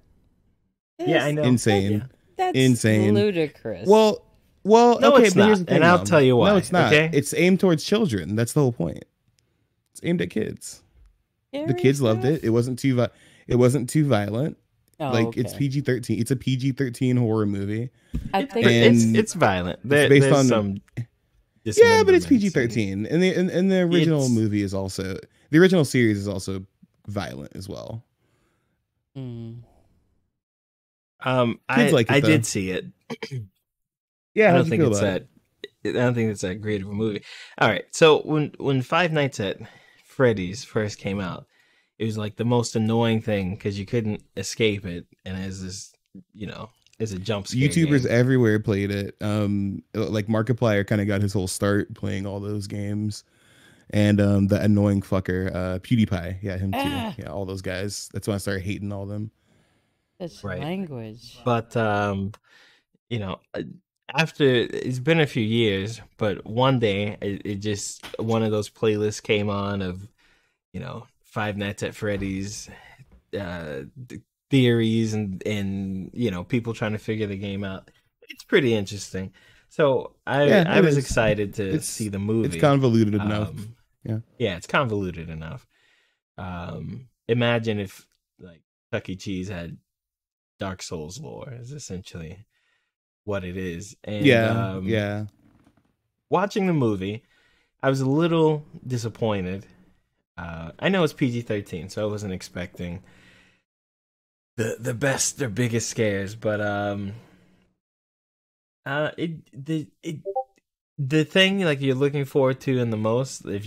Speaker 1: Yeah, I know.
Speaker 3: Insane.
Speaker 1: Yeah.
Speaker 2: That's
Speaker 3: Insane.
Speaker 2: ludicrous.
Speaker 3: Well,
Speaker 1: No,
Speaker 3: okay,
Speaker 1: it's
Speaker 3: but
Speaker 1: not,
Speaker 3: here's the thing,
Speaker 1: and I'll
Speaker 3: Mom.
Speaker 1: tell you why,
Speaker 3: No, it's not.
Speaker 1: okay?
Speaker 3: It's aimed towards children. That's the whole point. It's aimed at kids. The
Speaker 2: Scary
Speaker 3: kids loved
Speaker 2: stuff?
Speaker 3: it. It wasn't too violent.
Speaker 2: Oh,
Speaker 3: Like it's
Speaker 2: okay.
Speaker 3: PG-13. It's a PG-13 horror movie.
Speaker 2: I
Speaker 1: It's,
Speaker 2: think
Speaker 3: And
Speaker 1: it's violent. There,
Speaker 3: based
Speaker 1: there's
Speaker 3: on-
Speaker 1: some
Speaker 3: Yeah, but it's
Speaker 1: dismemberments
Speaker 3: PG-13. And the original
Speaker 1: It's-
Speaker 3: movie is also the original series is also violent as well.
Speaker 2: Mm.
Speaker 1: I
Speaker 3: Kids like it,
Speaker 1: I
Speaker 3: though.
Speaker 1: did see it.
Speaker 3: Yeah,
Speaker 1: I
Speaker 3: how'd
Speaker 1: don't
Speaker 3: you
Speaker 1: think
Speaker 3: feel
Speaker 1: it's
Speaker 3: about
Speaker 1: that. I don't think it's that great of a movie. All right, so when Five Nights at Freddy's first came out, it was like the most annoying thing because you couldn't escape it, and as this, as a jump scare.
Speaker 3: YouTubers
Speaker 1: game.
Speaker 3: everywhere played it. Like Markiplier kind of got his whole start playing all those games. And the annoying fucker, PewDiePie, yeah, him too.
Speaker 2: Ah.
Speaker 3: Yeah, all those guys. That's when I started hating all them.
Speaker 2: Such
Speaker 1: Right.
Speaker 2: language.
Speaker 1: But after it's been a few years, but one day it just one of those playlists came on of Five Nights at Freddy's theories and people trying to figure the game out. It's pretty interesting. So I
Speaker 3: Yeah, it
Speaker 1: was
Speaker 3: is.
Speaker 1: excited to
Speaker 3: It's-
Speaker 1: see the movie.
Speaker 3: It's convoluted enough. Yeah.
Speaker 1: Yeah, it's convoluted enough. Imagine if like Chuck E. Cheese had Dark Souls lore is essentially what it is. And
Speaker 3: Yeah.
Speaker 1: watching the movie, I was a little disappointed. I know it's PG-13, so I wasn't expecting the best or biggest scares, but the thing like you're looking forward to in the most, if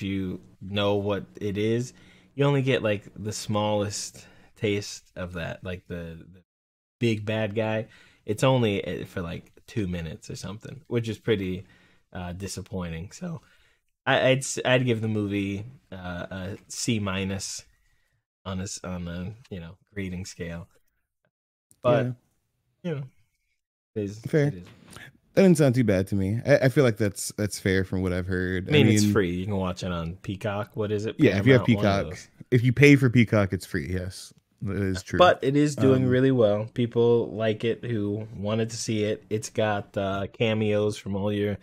Speaker 1: you know what it is, you only get like the smallest taste of that, like the big bad guy. It's only for like 2 minutes or something, which is pretty disappointing. So I'd give the movie a C- on a grading scale, but
Speaker 3: Yeah.
Speaker 1: it is
Speaker 3: Fair.
Speaker 1: It is.
Speaker 3: That didn't sound too bad to me. I feel like that's fair from what I've heard.
Speaker 1: I mean, it's free. You can watch it on Peacock. What is it?
Speaker 3: Yeah, if you have
Speaker 1: Paramount, one of
Speaker 3: Peacock.
Speaker 1: those.
Speaker 3: If you pay for Peacock, it's free. Yes, that is true.
Speaker 1: But it is doing
Speaker 3: Um,
Speaker 1: really well. People like it who wanted to see it. It's got cameos from all your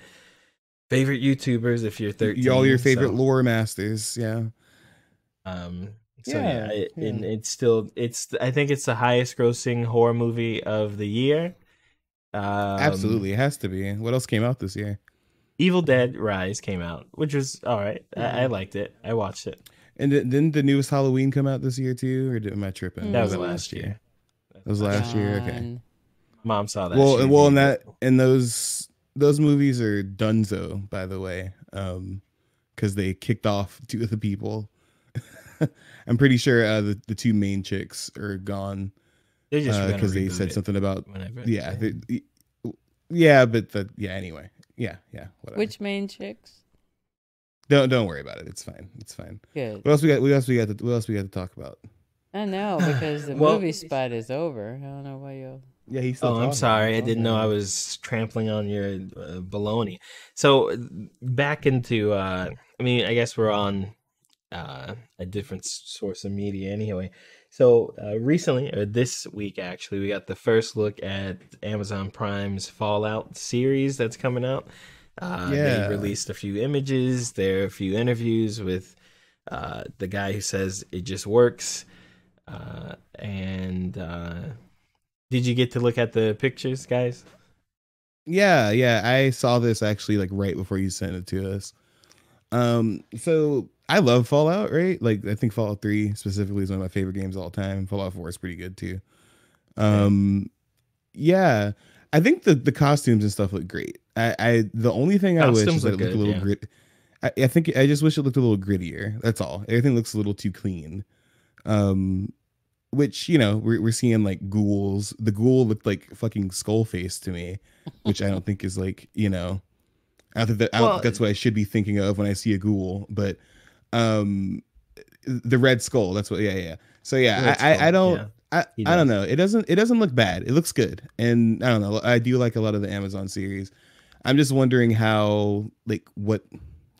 Speaker 1: favorite YouTubers if you're 13.
Speaker 3: all your favorite
Speaker 1: so,
Speaker 3: lore masters. Yeah.
Speaker 1: So yeah,
Speaker 3: Yeah.
Speaker 1: and it's I think it's the highest grossing horror movie of the year.
Speaker 3: Absolutely, it has to be. What else came out this year?
Speaker 1: Evil Dead Rise came out, which was all right. I
Speaker 2: Mhm.
Speaker 1: liked it. I watched it.
Speaker 3: And didn't the newest Halloween come out this year too, or am I tripping?
Speaker 1: That
Speaker 3: Or
Speaker 1: was
Speaker 3: that
Speaker 1: last year.
Speaker 3: That was last year. Okay.
Speaker 2: John.
Speaker 1: Mom saw that.
Speaker 3: Well,
Speaker 1: She
Speaker 3: well,
Speaker 1: reviewed it.
Speaker 3: and those movies are donezo, by the way, because they kicked off two of the people. I'm pretty sure the two main chicks are gone
Speaker 1: They're just gonna
Speaker 3: because they
Speaker 1: reboot
Speaker 3: said
Speaker 1: it
Speaker 3: something about
Speaker 1: whenever.
Speaker 3: yeah,
Speaker 1: so.
Speaker 3: yeah, but anyway, yeah, whatever.
Speaker 2: Which main chicks?
Speaker 3: Don't worry about it. It's fine. It's fine.
Speaker 2: Good.
Speaker 3: What else we got? What else we got to talk about?
Speaker 2: I know, because the
Speaker 1: Well-
Speaker 2: movie spot is over. I don't know why you.
Speaker 3: Yeah, he's still
Speaker 1: Oh, I'm
Speaker 3: talking.
Speaker 1: sorry. I didn't know I was trampling on your baloney. So back into, I mean, I guess we're on a different source of media anyway. So recently, or this week actually, we got the first look at Amazon Prime's Fallout series that's coming out. They
Speaker 3: Yeah.
Speaker 1: released a few images. There are a few interviews with the guy who says it just works. And did you get to look at the pictures, guys?
Speaker 3: Yeah, I saw this actually like right before you sent it to us. So I love Fallout, right? Like I think Fallout 3 specifically is one of my favorite games of all time. Fallout 4 is pretty good too. Yeah. I think the costumes and stuff look great. I the only thing I wish
Speaker 1: Costumes
Speaker 3: is that it
Speaker 1: look
Speaker 3: looked a
Speaker 1: good,
Speaker 3: little
Speaker 1: yeah.
Speaker 3: grit. I think I just wish it looked a little grittier. That's all. Everything looks a little too clean. Which we're seeing like ghouls. The ghoul looked like fucking skull face to me, which I don't think is like I don't think that's what I should be thinking of when I see a ghoul. But the red skull. That's what. Yeah. So yeah,
Speaker 1: Red
Speaker 3: I
Speaker 1: Skull,
Speaker 3: don't.
Speaker 1: yeah.
Speaker 3: I
Speaker 1: He
Speaker 3: don't
Speaker 1: does.
Speaker 3: know. It doesn't look bad. It looks good, and I don't know. I do like a lot of the Amazon series. I'm just wondering how what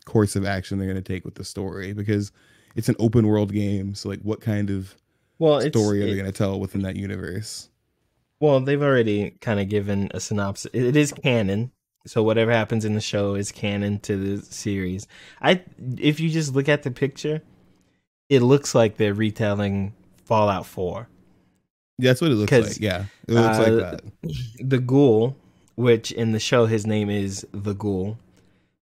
Speaker 3: course of action they're going to take with the story, because it's an open world game. So like, what kind of story are they going to tell within that universe?
Speaker 1: Well, they've already kind of given a synopsis. It is canon, so whatever happens in the show is canon to the series. If you just look at the picture, it looks like they're retelling Fallout 4.
Speaker 3: That's what it looks
Speaker 1: 'Cause,
Speaker 3: like. Yeah, it looks like that.
Speaker 1: The ghoul, which in the show his name is the Ghoul,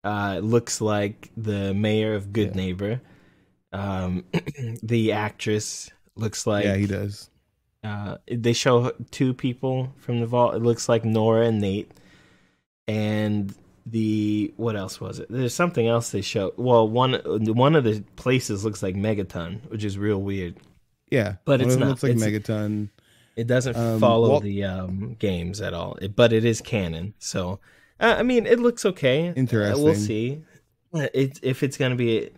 Speaker 1: looks like the mayor of Good
Speaker 3: Yeah.
Speaker 1: Neighbor. The actress looks like
Speaker 3: Yeah, he does.
Speaker 1: They show two people from the vault. It looks like Nora and Nate. And what else was it? There's something else they show. Well, one of the places looks like Megaton, which is real weird.
Speaker 3: Yeah,
Speaker 1: But
Speaker 3: one
Speaker 1: it's
Speaker 3: of them
Speaker 1: not.
Speaker 3: looks like
Speaker 1: It's-
Speaker 3: Megaton.
Speaker 1: It doesn't follow
Speaker 3: Walt-
Speaker 1: the games at all, but it is canon. So, I mean, it looks okay.
Speaker 3: Interesting.
Speaker 1: We'll see. If it's gonna be,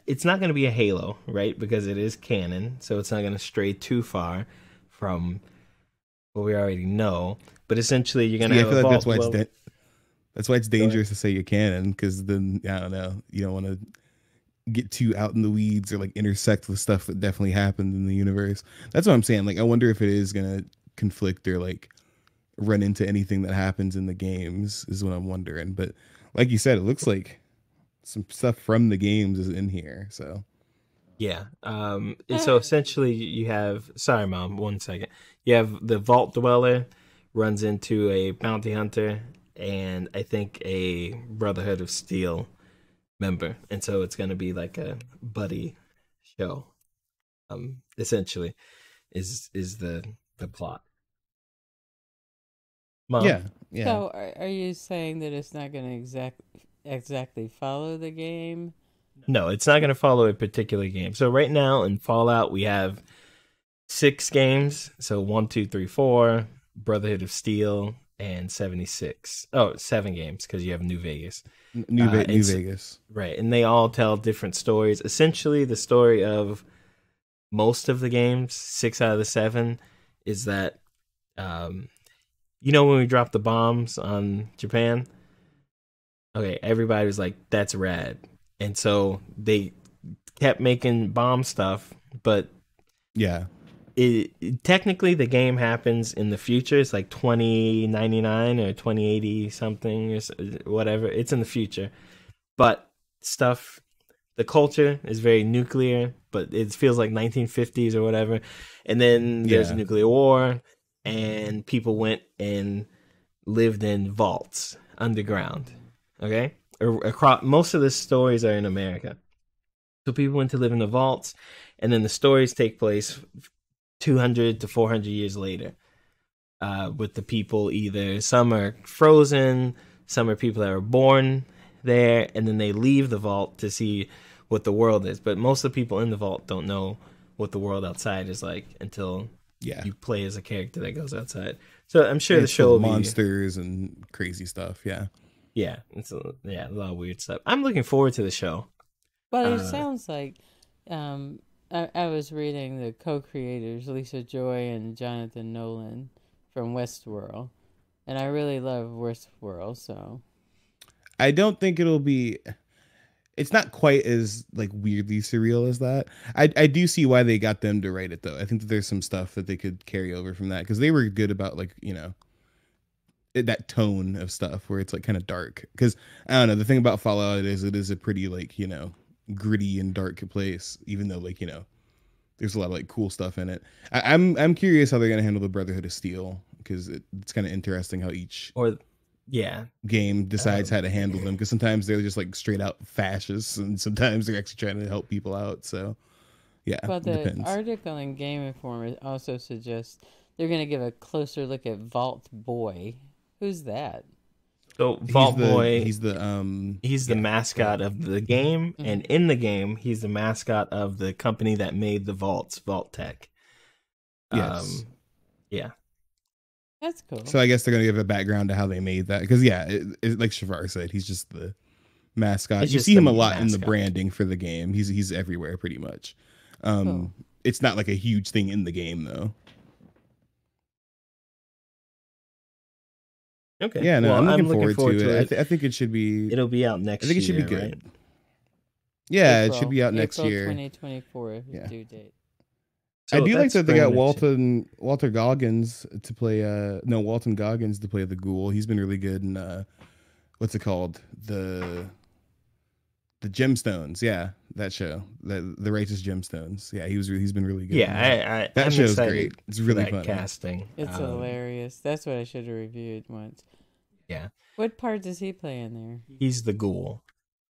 Speaker 1: it's not gonna be a Halo, right? Because it is canon, so it's not gonna stray too far from what we already know. But essentially, you're gonna
Speaker 3: Yeah, I
Speaker 1: have
Speaker 3: feel
Speaker 1: a
Speaker 3: like
Speaker 1: vault.
Speaker 3: that's why it's dangerous to say you're canon, because then I don't know, you don't want to get too out in the weeds or like intersect with stuff that definitely happened in the universe. That's what I'm saying. Like, I wonder if it is gonna conflict or like run into anything that happens in the games, is what I'm wondering. But like you said, it looks like some stuff from the games is in here. So
Speaker 1: Yeah. And so essentially, you have. Sorry, Mom. 1 second. You have the Vault Dweller runs into a bounty hunter, and I think a Brotherhood of Steel member, and so it's going to be like a buddy show. Essentially, is the plot. Mom.
Speaker 3: yeah.
Speaker 2: So, are you saying that it's not going to exactly follow the game?
Speaker 1: No, it's not going to follow a particular game. So right now in Fallout, we have 6 games. So 1, 2, 3, 4, Brotherhood of Steel, and 76. Oh, 7 games because you have New Vegas.
Speaker 3: New
Speaker 1: it's-
Speaker 3: Vegas.
Speaker 1: Right. And they all tell different stories. Essentially, the story of most of the games, 6 out of the 7, is that, when we dropped the bombs on Japan? Okay, everybody was like, that's rad. And so they kept making bomb stuff, but
Speaker 3: Yeah.
Speaker 1: technically the game happens in the future. It's like 2099 or 2080 something or whatever. It's in the future. But the culture is very nuclear, but it feels like 1950s or whatever. And then there's a nuclear war, and people went and lived in vaults underground. Okay, across most of the stories are in America. So people went to live in the vaults, and then the stories take place 200 to 400 years later. With the people, either some are frozen, some are people that were born there, and then they leave the vault to see what the world is. But most of the people in the vault don't know what the world outside is like until you play as a character that goes outside. So I'm sure the show will
Speaker 3: monsters and crazy stuff.
Speaker 1: It's a lot of weird stuff. I'm looking forward to the show.
Speaker 2: Well, it sounds like I was reading the co-creators, Lisa Joy and Jonathan Nolan from Westworld, and I really love Westworld. So
Speaker 3: I don't think it'll be. It's not quite as like weirdly surreal as that. I do see why they got them to write it though. I think that there's some stuff that they could carry over from that because they were good about like that tone of stuff where it's like kind of dark. Because I don't know, the thing about Fallout is it is a pretty like gritty and dark place, even though like there's a lot of like cool stuff in it. I'm curious how they're gonna handle the Brotherhood of Steel because it's kind of interesting how each game decides how to handle them, because sometimes they're just like straight out fascists and sometimes they're actually trying to help people out. So
Speaker 2: well, the article in Game Informer also suggests they're going to give a closer look at Vault Boy. Who's that?
Speaker 1: So Vault Boy,
Speaker 3: he's the
Speaker 1: mascot of the game, and in the game he's the mascot of the company that made the vaults, Vault Tech.
Speaker 2: That's cool.
Speaker 3: So I guess they're gonna give a background to how they made that, because like Shavar said, he's just the mascot. You see him a lot in the branding for the game. He's everywhere pretty much. Cool. It's not like a huge thing in the game though.
Speaker 1: Okay.
Speaker 3: Yeah, no, I'm looking forward to it. I think it should be.
Speaker 1: It'll be out next year.
Speaker 3: I think it should be good. Right? Yeah, it should be out next year.
Speaker 2: 2024 due date.
Speaker 3: So I do like that they got Walter Goggins to play. Walton Goggins to play the Ghoul. He's been really good in what's it called? The Gemstones. Yeah, that show. The Righteous Gemstones. Yeah, he's been really good.
Speaker 1: Yeah,
Speaker 3: that show's great. It's really fun.
Speaker 1: Casting.
Speaker 2: It's hilarious. That's what I should have reviewed once.
Speaker 1: Yeah.
Speaker 2: What part does he play in there?
Speaker 1: He's the Ghoul.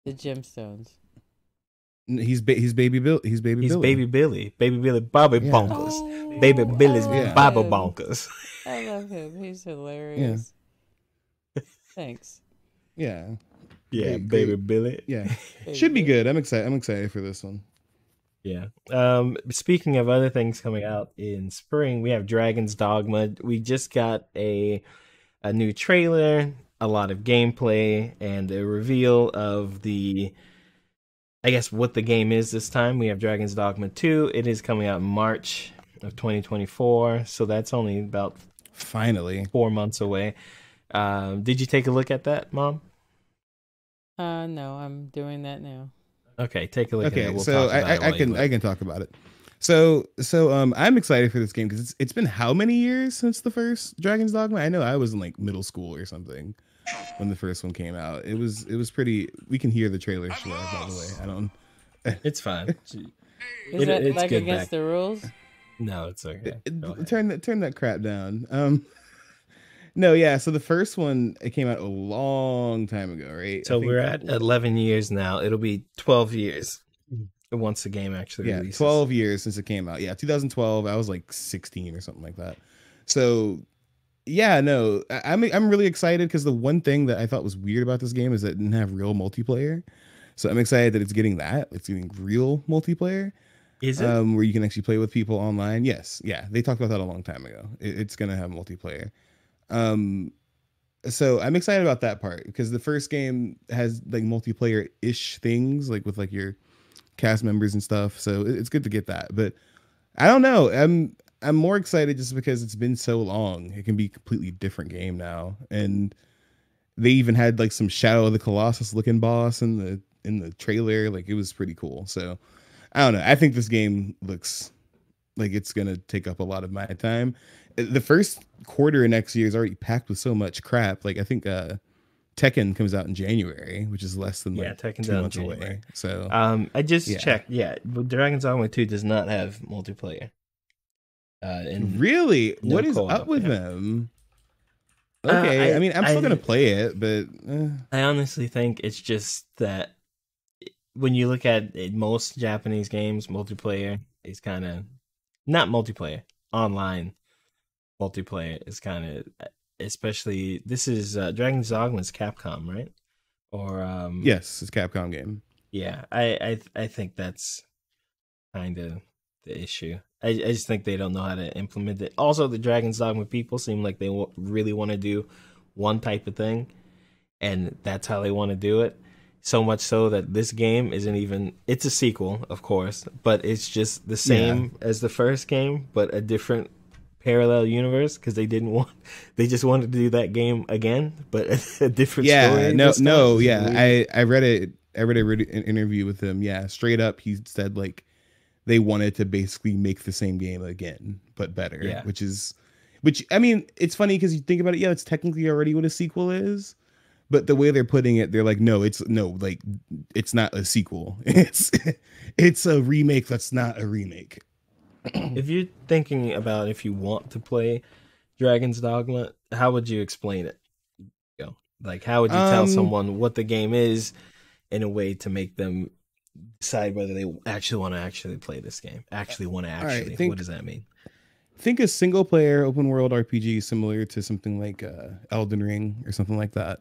Speaker 2: The Gemstones.
Speaker 3: He's Baby Bill. He's Baby Billy.
Speaker 1: Baby Billy. Baby Billy. Bobby Bonkers. Oh, Baby Billy's Bobby Bonkers.
Speaker 2: I love him. He's hilarious. Yeah. Thanks.
Speaker 3: Yeah.
Speaker 1: Yeah, Baby Billy.
Speaker 3: Yeah. Should be good. I'm excited for this one.
Speaker 1: Yeah. Speaking of other things coming out in spring, we have Dragon's Dogma. We just got a new trailer, a lot of gameplay, and a reveal of what the game is this time. We have Dragon's Dogma 2. It is coming out in March of 2024, so that's only about
Speaker 3: finally
Speaker 1: 4 months away. Did you take a look at that, Mom?
Speaker 2: No, I'm doing that now.
Speaker 1: Okay, take a look at it. We'll
Speaker 3: so
Speaker 1: talk about
Speaker 3: I can talk about it. So I'm excited for this game because it's been how many years since the first Dragon's Dogma? I know I was in like middle school or something when the first one came out. It was pretty. We can hear the trailer, by the way. I don't.
Speaker 1: It's fine.
Speaker 2: Is that like against the rules?
Speaker 1: No, it's okay.
Speaker 3: Turn that crap down. No, yeah. So the first one, it came out a long time ago, right?
Speaker 1: So we're at 11 years now. It'll be 12 years once the game actually releases.
Speaker 3: 12 years since it came out. Yeah, 2012. I was like 16 or something like that. So yeah, no, I'm really excited because the one thing that I thought was weird about this game is that it didn't have real multiplayer. So I'm excited that it's getting that. It's getting real multiplayer.
Speaker 1: Is it?
Speaker 3: Where you can actually play with people online. Yes. Yeah. They talked about that a long time ago. It's going to have multiplayer. So I'm excited about that part because the first game has like multiplayer-ish things, like with like your cast members and stuff. So it's good to get that. But I don't know. I'm more excited just because it's been so long. It can be a completely different game now. And they even had like some Shadow of the Colossus looking boss in the trailer. Like it was pretty cool. So I don't know. I think this game looks like it's going to take up a lot of my time. The first quarter of next year is already packed with so much crap. Like I think Tekken comes out in January, which is less than
Speaker 1: Yeah,
Speaker 3: like
Speaker 1: Tekken's
Speaker 3: 2
Speaker 1: out in
Speaker 3: months
Speaker 1: January.
Speaker 3: away. So
Speaker 1: I just
Speaker 3: Yeah.
Speaker 1: checked. Yeah, Dragon's Dogma 2 does not have multiplayer. And
Speaker 3: really,
Speaker 1: no
Speaker 3: what is up
Speaker 1: co-op,
Speaker 3: with
Speaker 1: yeah.
Speaker 3: them? Okay, I mean, I'm still gonna play it, but
Speaker 1: I honestly think it's just that when you look at it, most Japanese games, multiplayer is kind of not multiplayer. Online multiplayer is kind of, especially this is Dragon's Dogma's Capcom, right? Or
Speaker 3: yes, it's a Capcom game.
Speaker 1: yeah, I think that's kind of the issue. I just think they don't know how to implement it. Also, the Dragon's Dogma people seem like they really want to do one type of thing, and that's how they want to do it. So much so that this game isn't even. It's a sequel, of course, but it's just the same as the first game, but a different parallel universe because they didn't want. They just wanted to do that game again, but a different story.
Speaker 3: No, yeah. I read it. I read an interview with him. Yeah, straight up, he said like they wanted to basically make the same game again, but better.
Speaker 1: Yeah.
Speaker 3: Which I mean, it's funny because you think about it. Yeah, it's technically already what a sequel is, but the way they're putting it, they're like, no, it's not a sequel. It's a remake that's not a remake.
Speaker 1: If you're thinking about if you want to play Dragon's Dogma, how would you explain it? Like, how would you tell someone what the game is in a way to make them decide whether they actually want to actually play this game? What does that mean?
Speaker 3: Think a single player open world RPG similar to something like Elden Ring or something like that,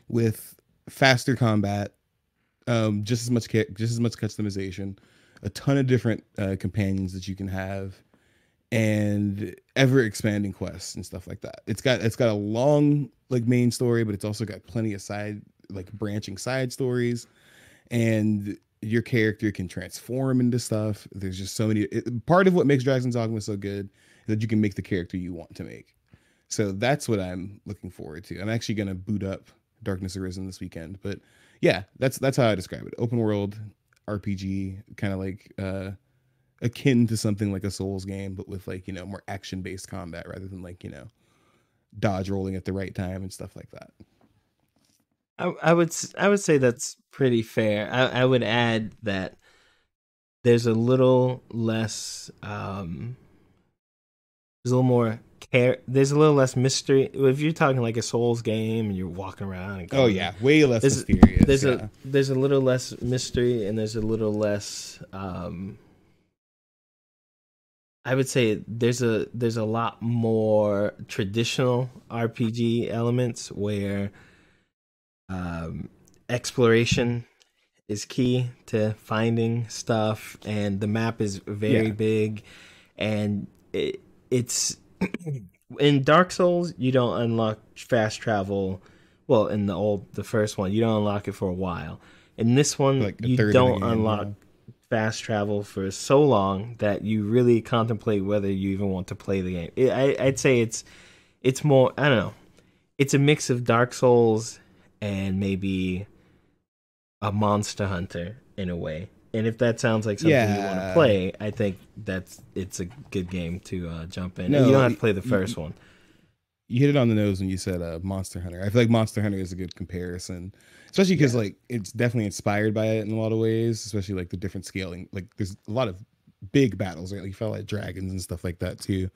Speaker 3: with faster combat, just as much customization, a ton of different companions that you can have, and ever expanding quests and stuff like that. It's got a long like main story, but it's also got plenty of branching side stories, and your character can transform into stuff. There's just so many. Part of what makes Dragon's Dogma so good is that you can make the character you want to make. So that's what I'm looking forward to. I'm actually going to boot up Darkness Arisen this weekend, but yeah, that's how I describe it. Open world RPG, kind of like akin to something like a Souls game, but with like, more action based combat rather than like, dodge rolling at the right time and stuff like that.
Speaker 1: I would say that's pretty fair. I would add that there's a little less there's a little more care. There's a little less mystery. If you're talking like a Souls game and you're walking around and going,
Speaker 3: way less mysterious.
Speaker 1: There's a little less mystery, and there's a little less I would say there's a lot more traditional RPG elements where exploration is key to finding stuff, and the map is very big, and it's in Dark Souls you don't unlock fast travel. Well, in the first one you don't unlock it for a while. In this one, like you don't unlock fast travel for so long that you really contemplate whether you even want to play the game. I'd say it's more, I don't know, it's a mix of Dark Souls and maybe a Monster Hunter in a way. And if that sounds like something you want to play, I think it's a good game to jump in. No, and you don't have to play the first one.
Speaker 3: You hit it on the nose when you said Monster Hunter. I feel like Monster Hunter is a good comparison, especially because like it's definitely inspired by it in a lot of ways, especially like the different scaling. Like there's a lot of big battles, right? Like you felt like dragons and stuff like that too.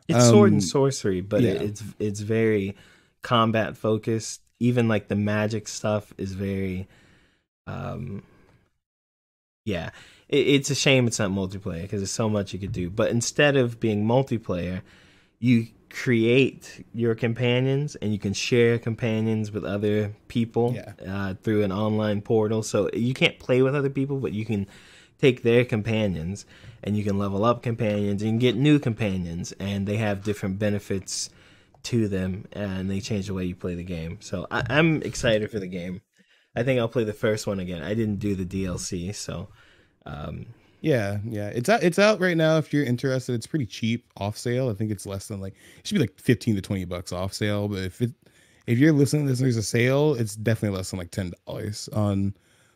Speaker 1: It's sword and sorcery, but it's very combat focused. Even like the magic stuff is very it's a shame it's not multiplayer because there's so much you could do. But instead of being multiplayer, you create your companions and you can share companions with other people through an online portal. So you can't play with other people, but you can take their companions and you can level up companions and you can get new companions, and they have different benefits to them, and they change the way you play the game. So I'm excited for the game. I think I'll play the first one again. I didn't do the DLC, so
Speaker 3: it's out right now if you're interested. It's pretty cheap off sale. I think it's less than it should be like $15 to $20 off sale, but if you're listening to this and there's a sale, it's definitely less than like $10 on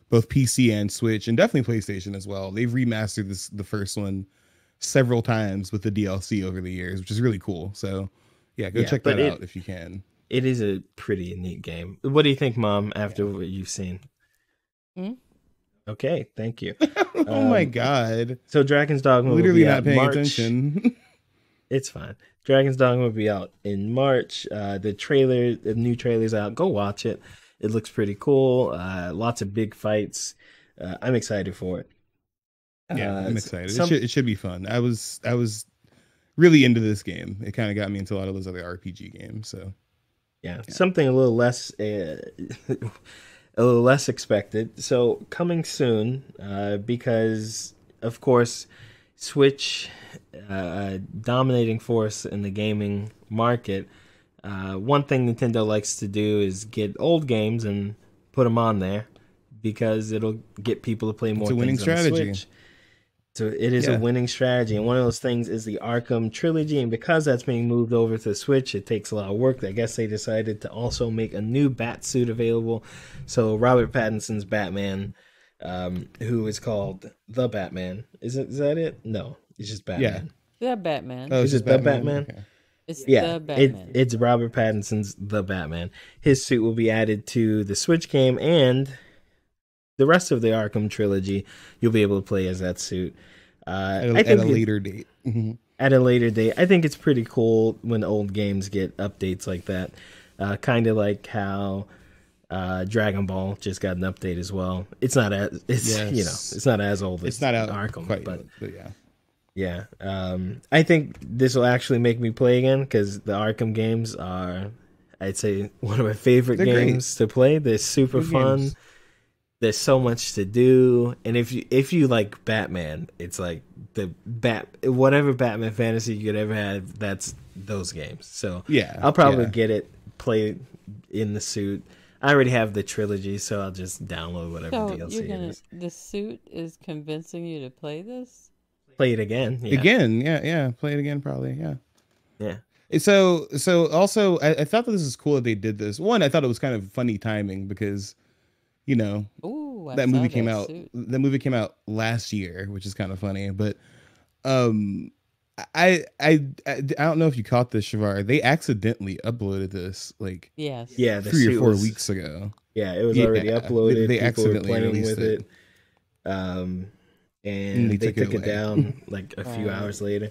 Speaker 3: both PC and Switch, and definitely PlayStation as well. They've remastered the first one several times with the DLC over the years, which is really cool. So go check that out if you can.
Speaker 1: it is a pretty neat game. What do you think, Mom? After what you've seen?
Speaker 2: Hmm?
Speaker 1: Okay, thank you.
Speaker 3: Oh my god!
Speaker 1: So Dragon's Dogma will
Speaker 3: Literally
Speaker 1: be
Speaker 3: not
Speaker 1: out
Speaker 3: paying
Speaker 1: March.
Speaker 3: attention.
Speaker 1: It's fine. Dragon's Dogma will be out in March. The new trailer's out. Go watch it. It looks pretty cool. Lots of big fights. I'm excited for it.
Speaker 3: Yeah, I'm excited.
Speaker 1: Some-
Speaker 3: It should be fun. I was really into this game. It kind of got me into a lot of those other RPG games. So
Speaker 1: yeah, something a little less a little less expected. So coming soon, because of course, Switch, dominating force in the gaming market. One thing Nintendo likes to do is get old games and put them on there because it'll get people to play more.
Speaker 3: It's a winning
Speaker 1: things on the
Speaker 3: strategy.
Speaker 1: Switch. So it is a winning strategy, and one of those things is the Arkham trilogy, and because that's being moved over to the Switch, it takes a lot of work. I guess they decided to also make a new Batsuit available. So Robert Pattinson's Batman, who is called the Batman, is that it? No, it's just Batman.
Speaker 2: The Batman.
Speaker 3: Oh,
Speaker 1: Is
Speaker 3: it's
Speaker 1: it
Speaker 3: just
Speaker 1: the Batman?
Speaker 3: Okay.
Speaker 2: It's
Speaker 1: Yeah,
Speaker 2: the Batman.
Speaker 1: it's Robert Pattinson's the Batman. His suit will be added to the Switch game, and the rest of the Arkham trilogy, you'll be able to play as that suit.
Speaker 3: At a later date. Mhm.
Speaker 1: At a later date. I think it's pretty cool when old games get updates like that. Kind of like how Dragon Ball just got an update as well. It's not as it's not as old as
Speaker 3: It's not out
Speaker 1: Arkham,
Speaker 3: quite
Speaker 1: but
Speaker 3: yet, yeah.
Speaker 1: yeah. I think this will actually make me play again because the Arkham games are, I'd say, one of my favorite
Speaker 3: They're
Speaker 1: games to play. They're super
Speaker 3: Good
Speaker 1: fun.
Speaker 3: games.
Speaker 1: There's so much to do, and if you like Batman, it's like whatever Batman fantasy you could ever have. That's those games. So
Speaker 3: Yeah,
Speaker 1: I'll probably
Speaker 3: yeah.
Speaker 1: get it, play in the suit. I already have the trilogy, so I'll just download whatever
Speaker 2: So
Speaker 1: DLC
Speaker 2: you're
Speaker 1: it
Speaker 2: gonna
Speaker 1: is.
Speaker 2: the suit is convincing you to play this?
Speaker 1: Play it again. Yeah.
Speaker 3: Again, yeah. Play it again, probably, yeah.
Speaker 1: Yeah.
Speaker 3: So also, I thought that this is cool that they did this. One, I thought it was kind of funny timing because, you know,
Speaker 2: Ooh, I
Speaker 3: that
Speaker 2: saw
Speaker 3: movie came
Speaker 2: that
Speaker 3: out.
Speaker 2: suit.
Speaker 3: That movie came out last year, which is kind of funny. But I don't know if you caught this, Shavar. They accidentally uploaded this like
Speaker 2: Yes.
Speaker 1: Yeah. The
Speaker 3: 3 or
Speaker 1: suit
Speaker 3: 4
Speaker 1: was-
Speaker 3: weeks ago.
Speaker 1: Yeah, it was
Speaker 3: Yeah,
Speaker 1: already uploaded.
Speaker 3: they
Speaker 1: People were
Speaker 3: accidentally
Speaker 1: playing
Speaker 3: released
Speaker 1: with
Speaker 3: it.
Speaker 1: it. And
Speaker 3: they
Speaker 1: they
Speaker 3: took it
Speaker 1: took it
Speaker 3: away.
Speaker 1: down like a few
Speaker 2: Right.
Speaker 1: hours later.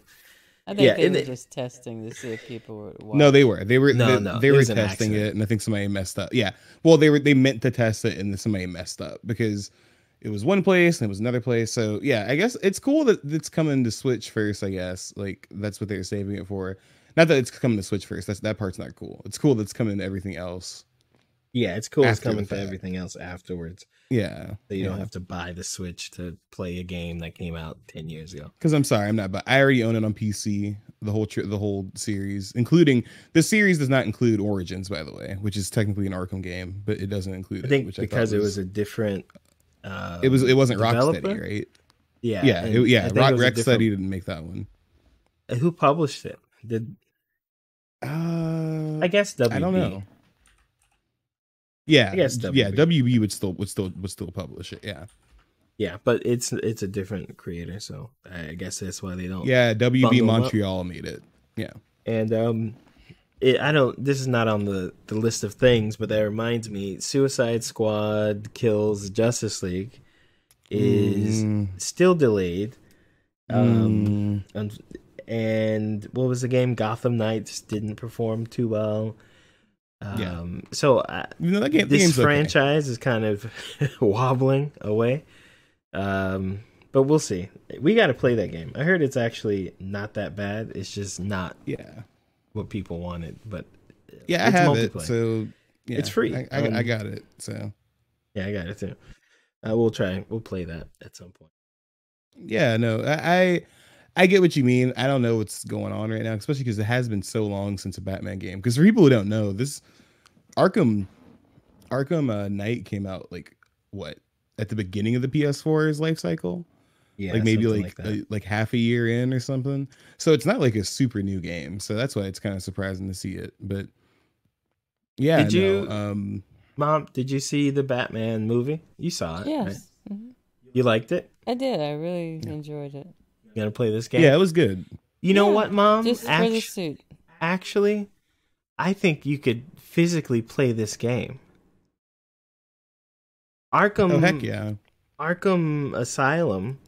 Speaker 2: I think
Speaker 1: Yeah,
Speaker 2: they
Speaker 1: and
Speaker 2: were
Speaker 1: it-
Speaker 2: just testing to see if people would watch.
Speaker 3: No, they were. They were.
Speaker 1: No,
Speaker 3: they
Speaker 1: it
Speaker 3: were
Speaker 1: was an
Speaker 3: testing
Speaker 1: accident.
Speaker 3: it, and I think somebody messed up. Yeah. Well, they meant to test it, and then somebody messed up because it was one place and it was another place. So yeah, I guess it's cool that it's coming to Switch first. I guess like that's what they're saving it for. Not that it's coming to Switch first. That part's not cool. It's cool that it's coming to everything else.
Speaker 1: Yeah, it's cool. It's
Speaker 3: After the
Speaker 1: coming to
Speaker 3: fact.
Speaker 1: everything else afterwards.
Speaker 3: Yeah.
Speaker 1: So you don't have to buy the Switch to play a game that came out 10 years ago.
Speaker 3: Because I'm sorry, I'm not. But I already own it on PC. The whole series, including the series, does not include Origins, by the way, which is technically an Arkham game, but it doesn't include
Speaker 1: I
Speaker 3: it.
Speaker 1: think
Speaker 3: Which
Speaker 1: because
Speaker 3: I
Speaker 1: it
Speaker 3: thought
Speaker 1: was a different.
Speaker 3: it wasn't
Speaker 1: developer?
Speaker 3: Rocksteady, right?
Speaker 1: Yeah,
Speaker 3: Yeah,
Speaker 1: and I think it was a
Speaker 3: Rocksteady
Speaker 1: different-
Speaker 3: didn't make that one.
Speaker 1: Who published it? Did I guess WB?
Speaker 3: I don't know. Yeah,
Speaker 1: I guess
Speaker 3: yeah,
Speaker 1: WB.
Speaker 3: WB would still publish it. Yeah,
Speaker 1: Yeah, but it's a different creator, so I guess that's why they don't.
Speaker 3: yeah, WB
Speaker 1: Bundle 'em up.
Speaker 3: Montreal made it. Yeah,
Speaker 1: And I don't. This is not on the list of things, but that reminds me. Suicide Squad kills Justice League is still delayed. And what was the game? Gotham Knights didn't perform too well.
Speaker 3: Yeah.
Speaker 1: So
Speaker 3: you know that game. the
Speaker 1: this
Speaker 3: game's okay.
Speaker 1: franchise is kind of wobbling away. But we'll see. We got to play that game. I heard it's actually not that bad. It's just not
Speaker 3: Yeah,
Speaker 1: what people wanted. But
Speaker 3: yeah, I
Speaker 1: it's
Speaker 3: have it.
Speaker 1: multiplayer.
Speaker 3: So yeah,
Speaker 1: It's free.
Speaker 3: I got it. So
Speaker 1: Yeah, I got it too. We'll try. We'll play that at some point.
Speaker 3: yeah, no, I get what you mean. I don't know what's going on right now, especially because it has been so long since a Batman game. Because for people who don't know, this Arkham Knight came out like what at the beginning of the PS4's life cycle,
Speaker 1: Yeah,
Speaker 3: like maybe
Speaker 1: something
Speaker 3: like
Speaker 1: that.
Speaker 3: like half a year in or something. So it's not like a super new game. So that's why it's kind of surprising to see it. But yeah,
Speaker 1: Did you-
Speaker 3: no,
Speaker 1: Mom, did you see the Batman movie? You saw it. Right?
Speaker 2: Yes. Mhm.
Speaker 1: You liked it?
Speaker 2: I did. I really enjoyed it.
Speaker 1: You gonna play this game?
Speaker 3: yeah, it was good.
Speaker 1: You know
Speaker 2: Yeah,
Speaker 1: what, Mom?
Speaker 2: Just for the suit.
Speaker 1: Actually, I think you could physically play this game. Arkham,
Speaker 3: Oh heck yeah!
Speaker 1: Arkham Asylum,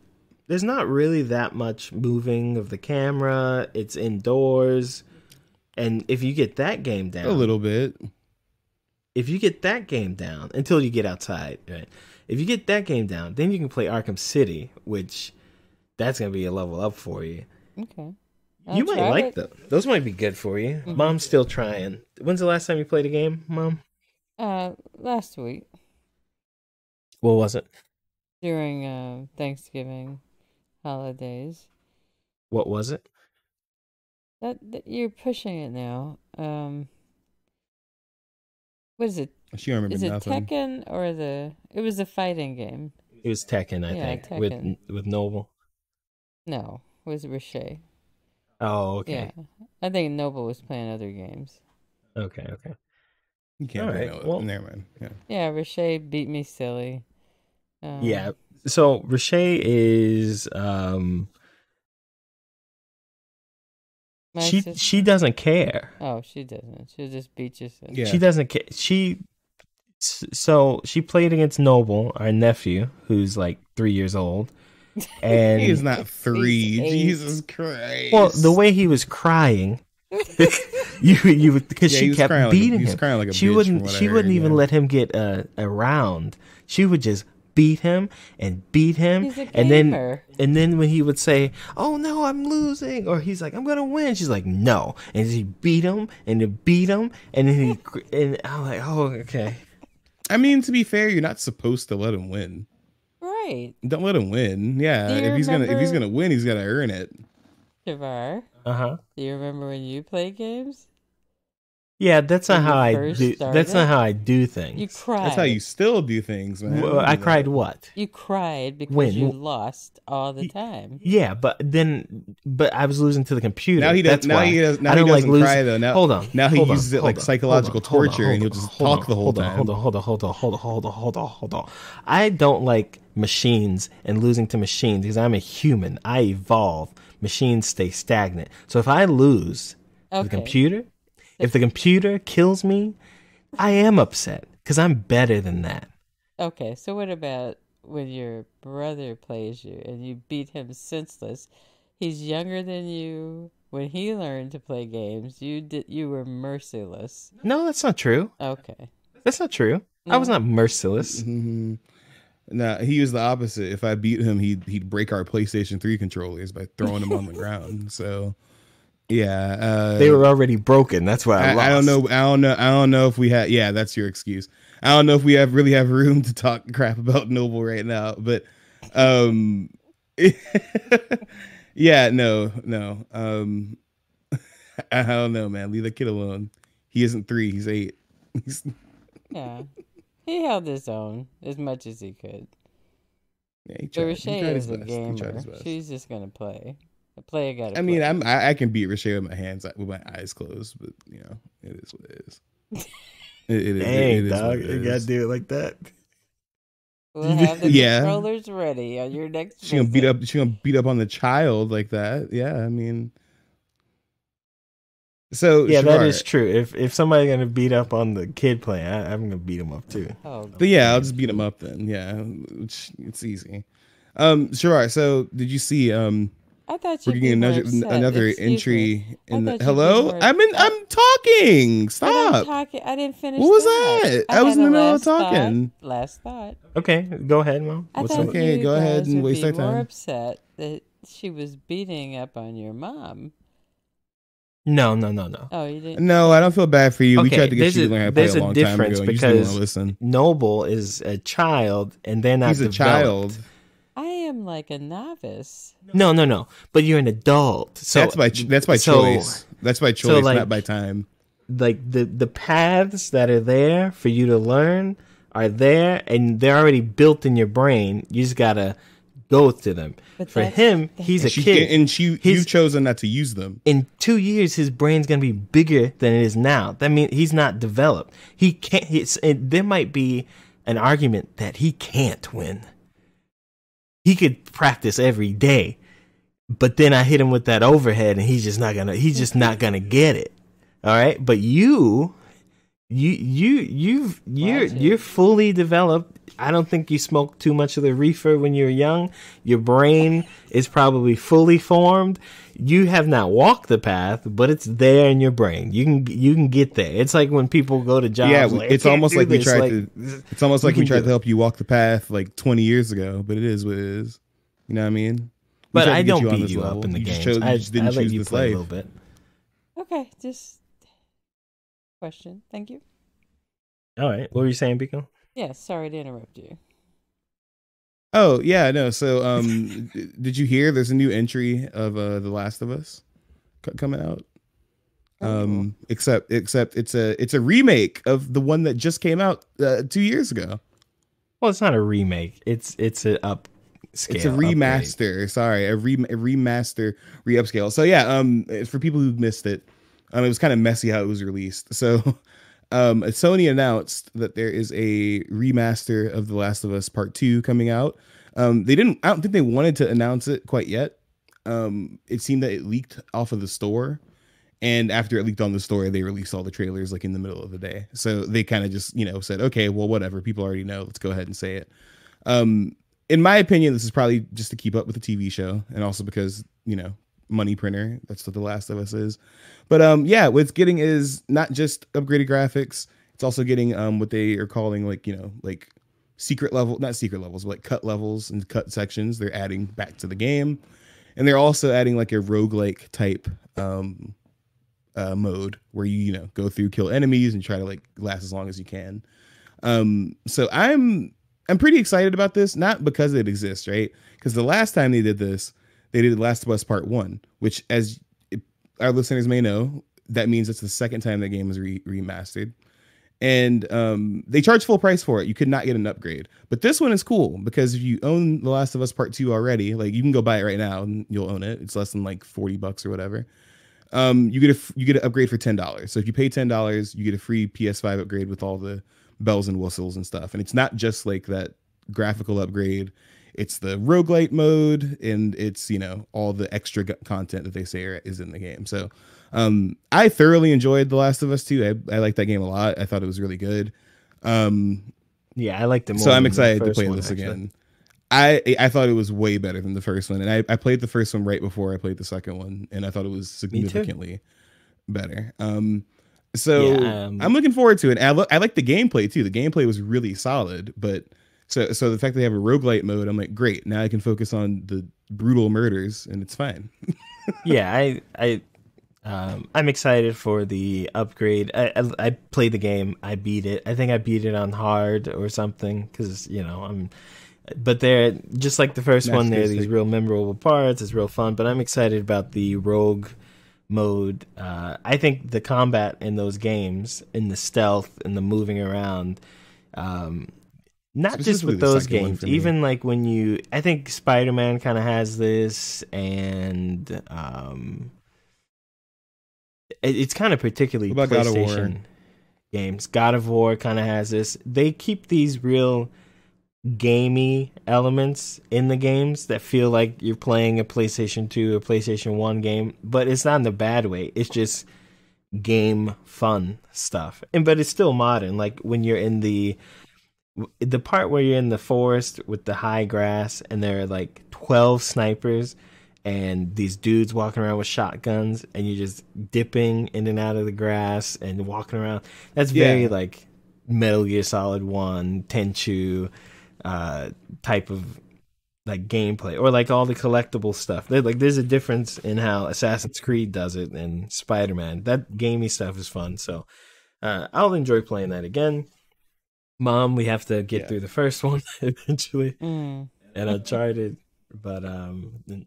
Speaker 1: there's not really that much moving of the camera. It's indoors. And if you get that game down,
Speaker 3: A little bit.
Speaker 1: if you get that game down until you get outside, right? If you get that game down, then you can play Arkham City, which that's going to be a level up for you.
Speaker 2: Okay.
Speaker 1: You might
Speaker 2: try
Speaker 1: like
Speaker 2: it.
Speaker 1: them. Those might be good for you. Mom's still trying. When's the last time you played a game, Mom?
Speaker 2: Last week
Speaker 1: What was it?
Speaker 2: during Thanksgiving holidays.
Speaker 1: What was it?
Speaker 2: That you're pushing it now. What is it?
Speaker 3: She don't remember
Speaker 2: Is it
Speaker 3: nothing.
Speaker 2: Tekken or it was a fighting game.
Speaker 1: It was Tekken, I
Speaker 2: Yeah,
Speaker 1: think,
Speaker 2: Tekken.
Speaker 1: with Noble.
Speaker 2: No, it was Riche.
Speaker 1: Oh, okay.
Speaker 2: Yeah. I think Noble was playing other games.
Speaker 1: Okay.
Speaker 3: You can't
Speaker 1: All
Speaker 3: bring
Speaker 1: right,
Speaker 3: no.
Speaker 1: well-
Speaker 3: Never mind. Yeah.
Speaker 2: Yeah, Riche beat me silly.
Speaker 1: Yeah. So Riche is
Speaker 2: My
Speaker 1: she
Speaker 2: sister-
Speaker 1: doesn't care.
Speaker 2: Oh, she doesn't. She'll just beat you silly.
Speaker 3: Yeah.
Speaker 1: She doesn't care. So she played against Noble, our nephew, who's like 3 years old, and
Speaker 3: He is not 3.
Speaker 2: He's 8.
Speaker 3: Jesus Christ.
Speaker 1: well, the way he was crying, you because
Speaker 3: Yeah, he
Speaker 1: she
Speaker 3: was
Speaker 1: kept
Speaker 3: crying
Speaker 1: beating
Speaker 3: he was
Speaker 1: him.
Speaker 3: crying like a
Speaker 1: She
Speaker 3: bitch,
Speaker 1: wouldn't.
Speaker 3: from what I
Speaker 1: She wouldn't
Speaker 3: heard,
Speaker 1: even
Speaker 3: yeah.
Speaker 1: let him get a round. She would just beat him and beat him,
Speaker 2: He's a
Speaker 1: and
Speaker 2: gamer.
Speaker 1: then when he would say, "Oh no, I'm losing," or he's like, "I'm gonna win," she's like, "No," and he beat him and then beat him, and then and I'm like, "Oh, okay."
Speaker 3: I mean, to be fair, you're not supposed to let him win.
Speaker 2: Right.
Speaker 3: Don't let him win. Yeah,
Speaker 2: Do you
Speaker 3: if he's
Speaker 2: remember-
Speaker 3: gonna win, he's gotta earn it.
Speaker 2: Shavar,
Speaker 1: Uh-huh.
Speaker 2: do you remember when you played games?
Speaker 1: Yeah, that's not
Speaker 2: When you
Speaker 1: how I
Speaker 2: first
Speaker 1: do. That's
Speaker 2: started?
Speaker 1: not how I do things.
Speaker 2: You cried.
Speaker 3: That's how you still do things, man.
Speaker 1: Well, I cried what?
Speaker 2: You cried because
Speaker 1: When?
Speaker 2: you lost all the time.
Speaker 1: Yeah, but I was losing to the computer.
Speaker 3: Now he does.
Speaker 1: That's
Speaker 3: Now
Speaker 1: why.
Speaker 3: he does. Now
Speaker 1: I
Speaker 3: he
Speaker 1: don't
Speaker 3: doesn't
Speaker 1: like losing.
Speaker 3: cry though. Now,
Speaker 1: Hold on.
Speaker 3: Now he
Speaker 1: hold on,
Speaker 3: uses it
Speaker 1: hold
Speaker 3: like
Speaker 1: on,
Speaker 3: psychological
Speaker 1: hold on,
Speaker 3: torture, and he'll just talk the whole time.
Speaker 1: Hold on. I don't like machines and losing to machines because I'm a human. I evolve. Machines stay stagnant. So if I lose to the
Speaker 2: Okay.
Speaker 1: computer, if the computer kills me, I am upset because I'm better than that.
Speaker 2: Okay, so what about when your brother plays you and you beat him senseless? He's younger than you. When he learned to play games, you were merciless.
Speaker 1: No, that's not true.
Speaker 2: Okay.
Speaker 1: That's not true. I was
Speaker 2: No.
Speaker 1: not merciless.
Speaker 3: Mhm. Nah, he was the opposite. If I beat him, he'd break our PlayStation 3 controllers by throwing them on the ground. So, yeah,
Speaker 1: They were already broken. That's why I lost.
Speaker 3: I don't know. I don't know if we had. Yeah, that's your excuse. I don't know if we really have room to talk crap about Noble right now. But, yeah, no. I don't know, man. Leave the kid alone. He isn't 3. He's 8.
Speaker 2: Yeah. He held his own as much as he could.
Speaker 3: Yeah, he
Speaker 2: But
Speaker 3: tried.
Speaker 2: Riche
Speaker 3: He tried his
Speaker 2: is a
Speaker 3: best. He tried
Speaker 2: gamer.
Speaker 3: his best.
Speaker 2: She's just gonna play. A player gotta
Speaker 3: I mean,
Speaker 2: play.
Speaker 3: I can beat Riche with my hands, with my eyes closed, but you know, it is what it is. It is.
Speaker 1: Dang,
Speaker 3: it is
Speaker 1: dog.
Speaker 3: what it
Speaker 1: You gotta
Speaker 3: is.
Speaker 1: do it like that.
Speaker 2: We'll have the
Speaker 3: Yeah.
Speaker 2: controllers ready on your next
Speaker 3: She gonna beat
Speaker 2: visit.
Speaker 3: up. She gonna beat up on the child like that. Yeah, I mean. So
Speaker 1: Yeah, that
Speaker 3: Shavar,
Speaker 1: is true. If somebody's gonna beat up on the kid playing, I'm gonna beat him up too.
Speaker 2: Oh,
Speaker 3: But yeah, I'll just beat him up then. Yeah, it's easy. Shavar, so did you see?
Speaker 2: I thought
Speaker 3: We're
Speaker 2: you'd
Speaker 3: getting
Speaker 2: be more
Speaker 3: another
Speaker 2: upset. Excuse
Speaker 3: entry
Speaker 2: me. I
Speaker 3: in the.
Speaker 2: thought you'd be
Speaker 3: Hello,
Speaker 2: more
Speaker 3: I'm talking. Stop.
Speaker 2: I didn't finish.
Speaker 3: What was
Speaker 2: that?
Speaker 3: that? I
Speaker 2: had
Speaker 3: was in
Speaker 2: a
Speaker 3: the middle of
Speaker 2: last thought-
Speaker 3: talking.
Speaker 2: Last thought.
Speaker 1: Okay, go ahead, Mom.
Speaker 2: I
Speaker 1: What's
Speaker 2: thought
Speaker 1: up?
Speaker 3: Okay,
Speaker 2: you
Speaker 3: go ahead
Speaker 2: guys
Speaker 3: and
Speaker 2: would
Speaker 3: waste
Speaker 2: be
Speaker 3: our
Speaker 2: more
Speaker 3: time.
Speaker 2: upset that she was beating up on your mom.
Speaker 1: No.
Speaker 2: Oh, you didn't.
Speaker 3: No, I don't feel bad for you. We
Speaker 1: Okay,
Speaker 3: tried to get
Speaker 1: there's
Speaker 3: you
Speaker 1: a-
Speaker 3: to learn how to play
Speaker 1: there's
Speaker 3: a
Speaker 1: a
Speaker 3: long time
Speaker 1: difference
Speaker 3: ago, and you just didn't want
Speaker 1: because
Speaker 3: to listen.
Speaker 1: Noble is a child, and they're not.
Speaker 3: He's a child.
Speaker 2: I am like a novice.
Speaker 1: No. But you're an adult. So
Speaker 3: That's by
Speaker 1: so,
Speaker 3: choice. That's by choice,
Speaker 1: like-
Speaker 3: not by time.
Speaker 1: Like the paths that are there for you to learn are there, and they're already built in your brain. You just gotta go to them.
Speaker 2: But
Speaker 1: For
Speaker 2: that's-
Speaker 1: him, he's a kid.
Speaker 3: You've
Speaker 1: His-
Speaker 3: chosen not to use them.
Speaker 1: In 2 years, his brain's gonna be bigger than it is now. That means he's not developed. He can't. There might be an argument that he can't win. He could practice every day, but then I hit him with that overhead, and he's just not gonna get it. All right, but you you're fully developed. I don't think you smoked too much of the reefer when you were young. Your brain is probably fully formed. You have not walked the path, but it's there in your brain. You can get there. It's like when people go to jobs.
Speaker 3: Yeah,
Speaker 1: like,
Speaker 3: it's almost like we tried to. It's almost like we tried
Speaker 1: to
Speaker 3: to help you walk the path like 20 years ago, but it is what it is. You know what I mean?
Speaker 1: But I don't beat you up in the games.
Speaker 3: You just didn't
Speaker 1: let
Speaker 3: choose
Speaker 1: you
Speaker 3: this
Speaker 1: play
Speaker 3: life.
Speaker 1: a little bit.
Speaker 2: Okay, just question. Thank you.
Speaker 1: All right. What were you saying, Biko?
Speaker 2: Yeah, sorry to interrupt you.
Speaker 3: Oh yeah, no. So, did you hear? There's a new entry of The Last of Us coming out. Except it's a remake of the one that just came out 2 years ago.
Speaker 1: Well, it's not a remake. It's an upscale.
Speaker 3: It's a remaster.
Speaker 1: Upgrade.
Speaker 3: Sorry, a remaster, re-upscale. So yeah, for people who missed it, it was kind of messy how it was released. So, Sony announced that there is a remaster of The Last of Us Part 2 coming out. They didn't. I don't think they wanted to announce it quite yet. It seemed that it leaked off of the store. And after it leaked on the store, they released all the trailers like in the middle of the day. So they kind of just, said, okay, well, whatever. People already know. Let's go ahead and say it. In my opinion, this is probably just to keep up with the TV show. And also because, money printer. That's what The Last of Us is. But yeah, what it's getting is not just upgraded graphics. It's also getting what they are calling like secret level, not secret levels, but like cut levels and cut sections. They're adding back to the game. And they're also adding like a roguelike type mode where you go through, kill enemies, and try to like last as long as you can. So I'm pretty excited about this, not because it exists, right? Because the last time they did this, they did Last of Us Part 1, which, as our listeners may know, that means it's the second time that game was remastered. And they charge full price for it. You could not get an upgrade. But this one is cool because if you own The Last of Us Part 2 already, like you can go buy it right now and you'll own it. It's less than like $40 or whatever. You get an upgrade for $10. So if you pay $10, you get a free PS5 upgrade with all the bells and whistles and stuff. And it's not just like that graphical upgrade. It's the roguelite mode, and it's all the extra content that they say is in the game. So I thoroughly enjoyed The Last of Us 2. I liked that game a lot. I thought it was really good.
Speaker 1: Yeah, I liked it more.
Speaker 3: So I'm excited to play
Speaker 1: one,
Speaker 3: this
Speaker 1: actually.
Speaker 3: again. I thought it was way better than the first one, and I played the first one right before I played the second one, and I thought it was significantly better. So
Speaker 1: Yeah,
Speaker 3: I'm looking forward to it. And I like the gameplay too. The gameplay was really solid, but so the fact that they have a roguelite mode, I'm like, great. Now I can focus on the brutal murders, and it's fine.
Speaker 1: Yeah, I'm excited for the upgrade. I played the game. I beat it. I think I beat it on hard or something because But they're just like the first one. There are these real memorable parts. It's real fun. But I'm excited about the rogue mode. I think the combat in those games, in the stealth and the moving around, not just with those games, even like when I think Spider-Man kind of has this, and it's kind of particularly PlayStation games. God of War kind of has this. They keep these real gamey elements in the games that feel like you're playing a PlayStation 2 or PlayStation 1 game, but it's not in a bad way. It's just game fun stuff. But it's still modern. Like when you're in the part where you're in the forest with the high grass and there are like 12 snipers and these dudes walking around with shotguns and you're just dipping in and out of the grass and walking around. That's very like Metal Gear Solid 1, Tenchu type of like gameplay, or like all the collectible stuff. There's a difference in how Assassin's Creed does it and Spider-Man. That gamey stuff is fun, so I'll enjoy playing that again. Mom, we have to get through the first one eventually, and Uncharted, but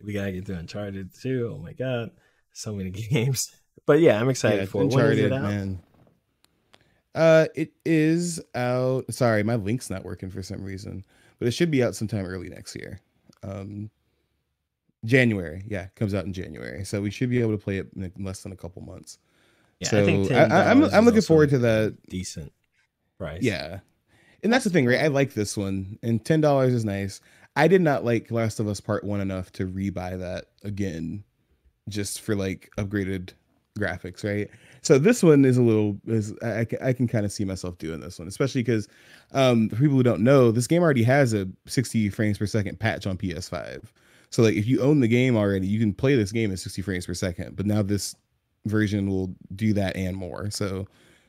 Speaker 1: we gotta get through Uncharted too. Oh my god, so many games. But yeah, I'm excited for it. When is it out?
Speaker 3: Man. It is out. Sorry, my link's not working for some reason, but it should be out sometime early next year. January, comes out in January, so we should be able to play it in less than a couple months.
Speaker 1: Yeah,
Speaker 3: so
Speaker 1: I think
Speaker 3: I'm looking forward to that.
Speaker 1: Decent price.
Speaker 3: Yeah, and that's the thing, right? I like this one, and $10 is nice. I did not like Last of Us Part 1 enough to rebuy that again, just for like upgraded graphics, right? So this one is a little is I can kind of see myself doing this one, especially because for people who don't know, this game already has a 60 frames per second patch on PS5. So like if you own the game already, you can play this game at 60 frames per second. But now this version will do that and more. So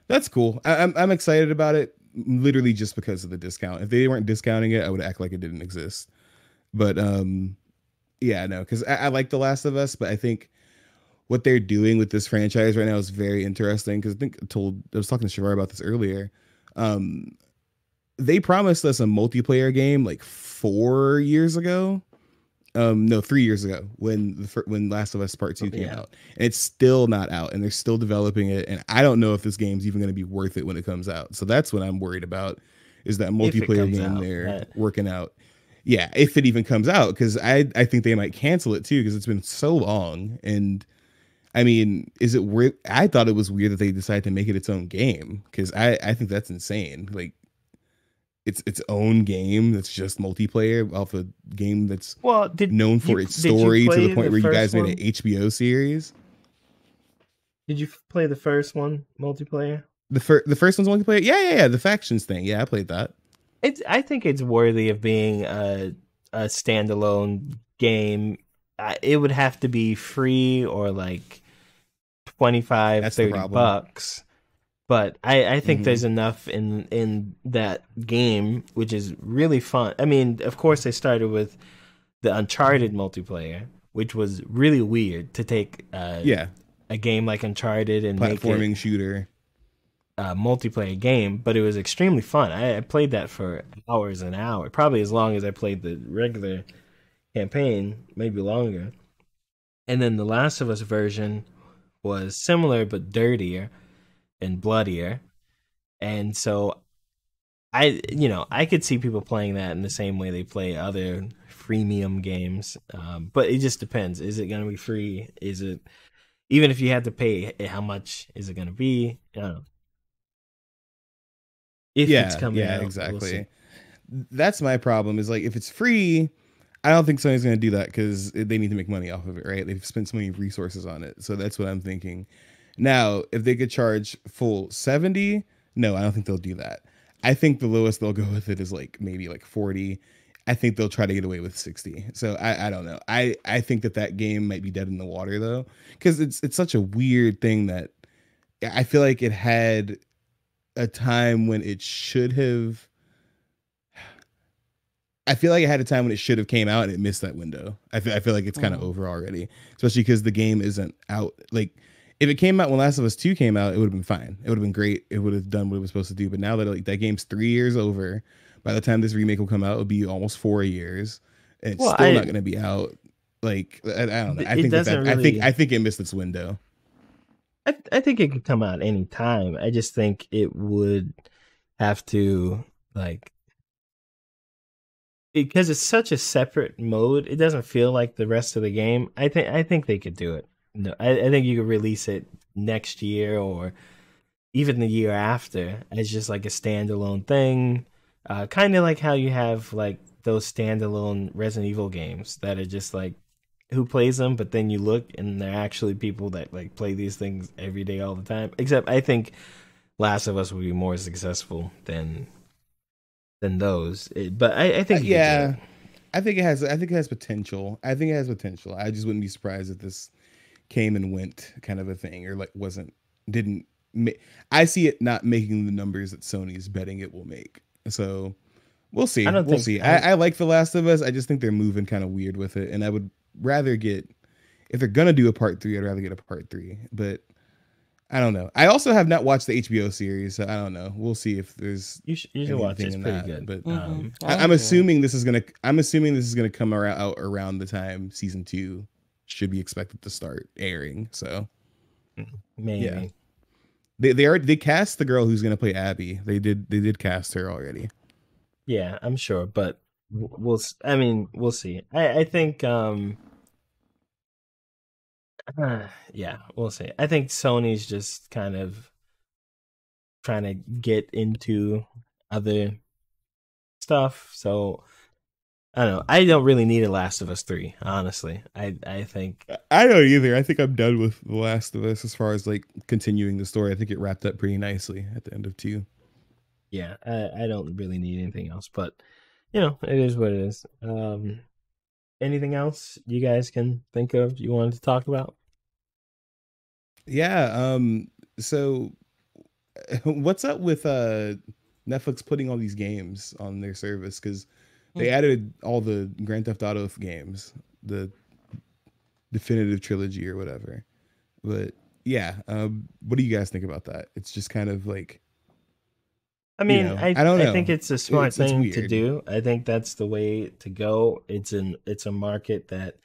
Speaker 3: that's cool. I'm excited about it, literally just because of the discount. If they weren't discounting it, I would act like it didn't exist. But yeah, no, because I like The Last of Us, but I think what they're doing with this franchise right now is very interesting. Because I was talking to Shavar about this earlier. Um, they promised us a multiplayer game like 4 years ago. No, 3 years ago when Last of Us Part Two came out, and it's still not out, and they're still developing it. And I don't know if this game's even going to be worth it when it comes out. So that's what I'm worried about, is that multiplayer game they're working out. Yeah, if it even comes out, because I think they might cancel it too, because it's been so long. And I mean, is it weird? I thought it was weird that they decided to make it its own game, because I think that's insane. Like, it's its own game that's just multiplayer off a game that's known for its story, to the point where you guys made an HBO series.
Speaker 1: Did you play the first one multiplayer?
Speaker 3: The first one's multiplayer? Yeah. The factions thing. Yeah, I played that.
Speaker 1: I think it's worthy of being a standalone game. It would have to be free or like 25, that's $30. But I think there's enough in that game, which is really fun. I mean, of course, they started with the Uncharted multiplayer, which was really weird to take a game like Uncharted and
Speaker 3: platforming
Speaker 1: make it
Speaker 3: shooter
Speaker 1: multiplayer game, but it was extremely fun. I played that for hours and hours, probably as long as I played the regular campaign, maybe longer. And then the Last of Us version was similar but dirtier and bloodier, and so I could see people playing that in the same way they play other freemium games, but it just depends. Is it going to be free? Is it, even if you had to pay, how much is it going to be? I don't know. If it's coming out,
Speaker 3: exactly. That's my problem, is like, if it's free, I don't think Sony's going to do that, because they need to make money off of it, right? They've spent so many resources on it, so that's what I'm thinking. Now, if they could charge full 70, no, I don't think they'll do that. I think the lowest they'll go with it is like maybe like 40. I think they'll try to get away with 60. So I don't know. I think that game might be dead in the water, though, because it's such a weird thing that I feel like it had a time when it should have. I feel like it had a time when it should have came out and it missed that window. I feel like it's kind of over already, especially because the game isn't out. Like, if it came out when Last of Us 2 came out, it would have been fine. It would have been great. It would have done what it was supposed to do. But now that like that game's 3 years over, by the time this remake will come out, it'll be almost 4 years, and it's still not going to be out. Like, I don't know. I think it missed its window.
Speaker 1: I think it could come out any time. I just think it would have to, like, because it's such a separate mode. It doesn't feel like the rest of the game. I think they could do it. No, I think you could release it next year or even the year after as just like a standalone thing. Kind of like how you have like those standalone Resident Evil games that are just like, who plays them? But then you look and they're actually people that like play these things every day, all the time. Except I think Last of Us would be more successful than those. But I think
Speaker 3: I think it has potential. I just wouldn't be surprised if this came and went kind of a thing, or like I see it not making the numbers that Sony's betting it will make. So we'll see. We'll see. I like The Last of Us. I just think they're moving kind of weird with it, and I would rather get, if they're gonna do a part 3, I'd rather get a part 3. But I don't know. I also have not watched the HBO series, so I don't know. We'll see if there's.
Speaker 1: You should watch it. It's pretty good.
Speaker 3: But I'm assuming this is gonna come out around the time season 2 should be expected to start airing. So
Speaker 1: maybe.
Speaker 3: Yeah. They cast the girl who's gonna play Abby. They did cast her already.
Speaker 1: Yeah, I'm sure, but we'll see. I think yeah, we'll see. I think Sony's just kind of trying to get into other stuff, so I don't know. I don't really need a Last of Us 3, honestly. I think
Speaker 3: I don't either. I think I'm done with The Last of Us as far as like continuing the story. I think it wrapped up pretty nicely at the end of 2.
Speaker 1: yeah, I don't really need anything else, but you know, it is what it is. Anything else you guys can think of you wanted to talk about?
Speaker 3: Yeah. So what's up with Netflix putting all these games on their service? Because they added all the Grand Theft Auto games, the definitive trilogy or whatever. But yeah, what do you guys think about that? It's just kind of like,
Speaker 1: I mean,
Speaker 3: I don't
Speaker 1: I
Speaker 3: know.
Speaker 1: think it's a smart
Speaker 3: It's
Speaker 1: thing to
Speaker 3: weird.
Speaker 1: do. I think that's the way to go. It's a market that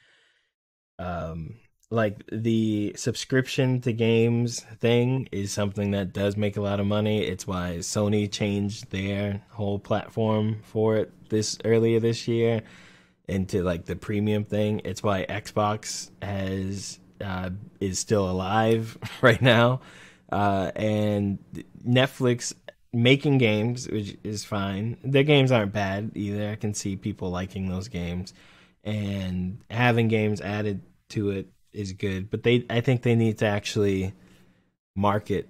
Speaker 1: um like the subscription to games thing is something that does make a lot of money. It's why Sony changed their whole platform for it this earlier this year into like the premium thing. It's why Xbox has is still alive right now, and Netflix making games, which is fine. Their games aren't bad either. I can see people liking those games, and having games added to it is good. But I think they need to actually market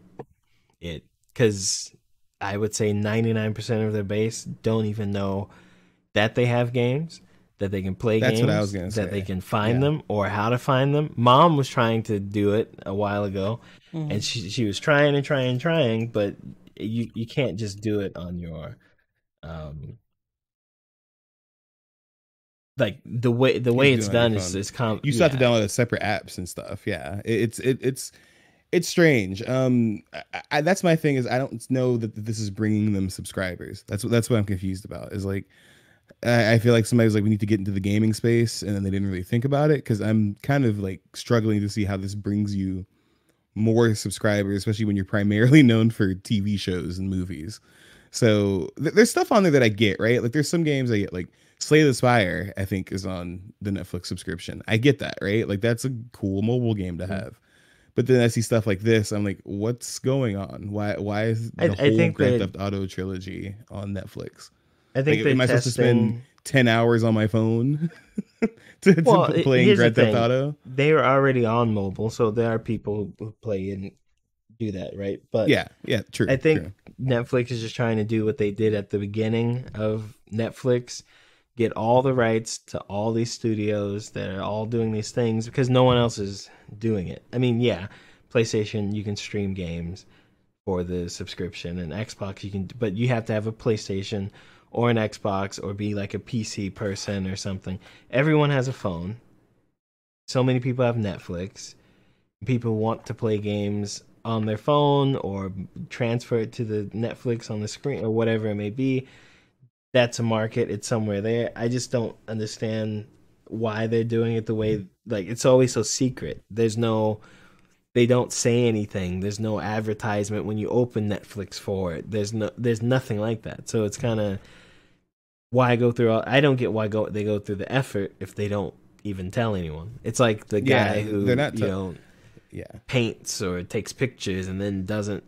Speaker 1: it because I would say 99% of their base don't even know that they have games, that they can play
Speaker 3: That's what I was
Speaker 1: games,
Speaker 3: gonna
Speaker 1: that they
Speaker 3: say.
Speaker 1: can find
Speaker 3: Yeah.
Speaker 1: them or how to find them. Mom was trying to do it a while ago, and she was trying and trying and trying, but you can't just do it on your um like the
Speaker 3: You
Speaker 1: way
Speaker 3: just do
Speaker 1: it's
Speaker 3: it on your
Speaker 1: done
Speaker 3: phone.
Speaker 1: is
Speaker 3: You still have to download separate apps and stuff. Yeah, it's strange. That's my thing is I don't know that this is bringing them subscribers. That's what I'm confused about. Is like I feel like somebody's like we need to get into the gaming space, and then they didn't really think about it because I'm kind of like struggling to see how this brings you more subscribers, especially when you're primarily known for TV shows and movies. So there's stuff on there that I get, right? Like there's some games I get, like Slay the Spire, I think is on the Netflix subscription. I get that, right? Like that's a cool mobile game to have. But then I see stuff like this, I'm like, what's going on? Why is the
Speaker 1: I
Speaker 3: whole
Speaker 1: think
Speaker 3: Grand
Speaker 1: that
Speaker 3: Theft Auto trilogy on Netflix?
Speaker 1: I
Speaker 3: Like,
Speaker 1: think they're
Speaker 3: am I supposed to spend
Speaker 1: testing.
Speaker 3: 10 hours on my phone to
Speaker 1: Well,
Speaker 3: playing
Speaker 1: here's the
Speaker 3: Grand Theft
Speaker 1: thing:
Speaker 3: Auto?
Speaker 1: they are already on mobile, so there are people who play and do that, right? But
Speaker 3: Yeah, yeah,
Speaker 1: I
Speaker 3: true,
Speaker 1: think
Speaker 3: true.
Speaker 1: Netflix is just trying to do what they did at the beginning of Netflix, get all the rights to all these studios that are all doing these things because no one else is doing it. I mean, yeah, PlayStation you can stream games for the subscription, and Xbox you can, but you have to have a PlayStation or an Xbox or be like a PC person or something. Everyone has a phone. So many people have Netflix. People want to play games on their phone or transfer it to the Netflix on the screen or whatever it may be. That's a market. It's somewhere there. I just don't understand why they're doing it the way, like, it's always so secret. They don't say anything. There's no advertisement when you open Netflix for it. There's nothing like that. So it's kind of why go through all, I don't get why they go through the effort if they don't even tell anyone. It's like the
Speaker 3: Yeah,
Speaker 1: guy
Speaker 3: they're
Speaker 1: who,
Speaker 3: not. Yeah,
Speaker 1: paints or takes pictures and then doesn't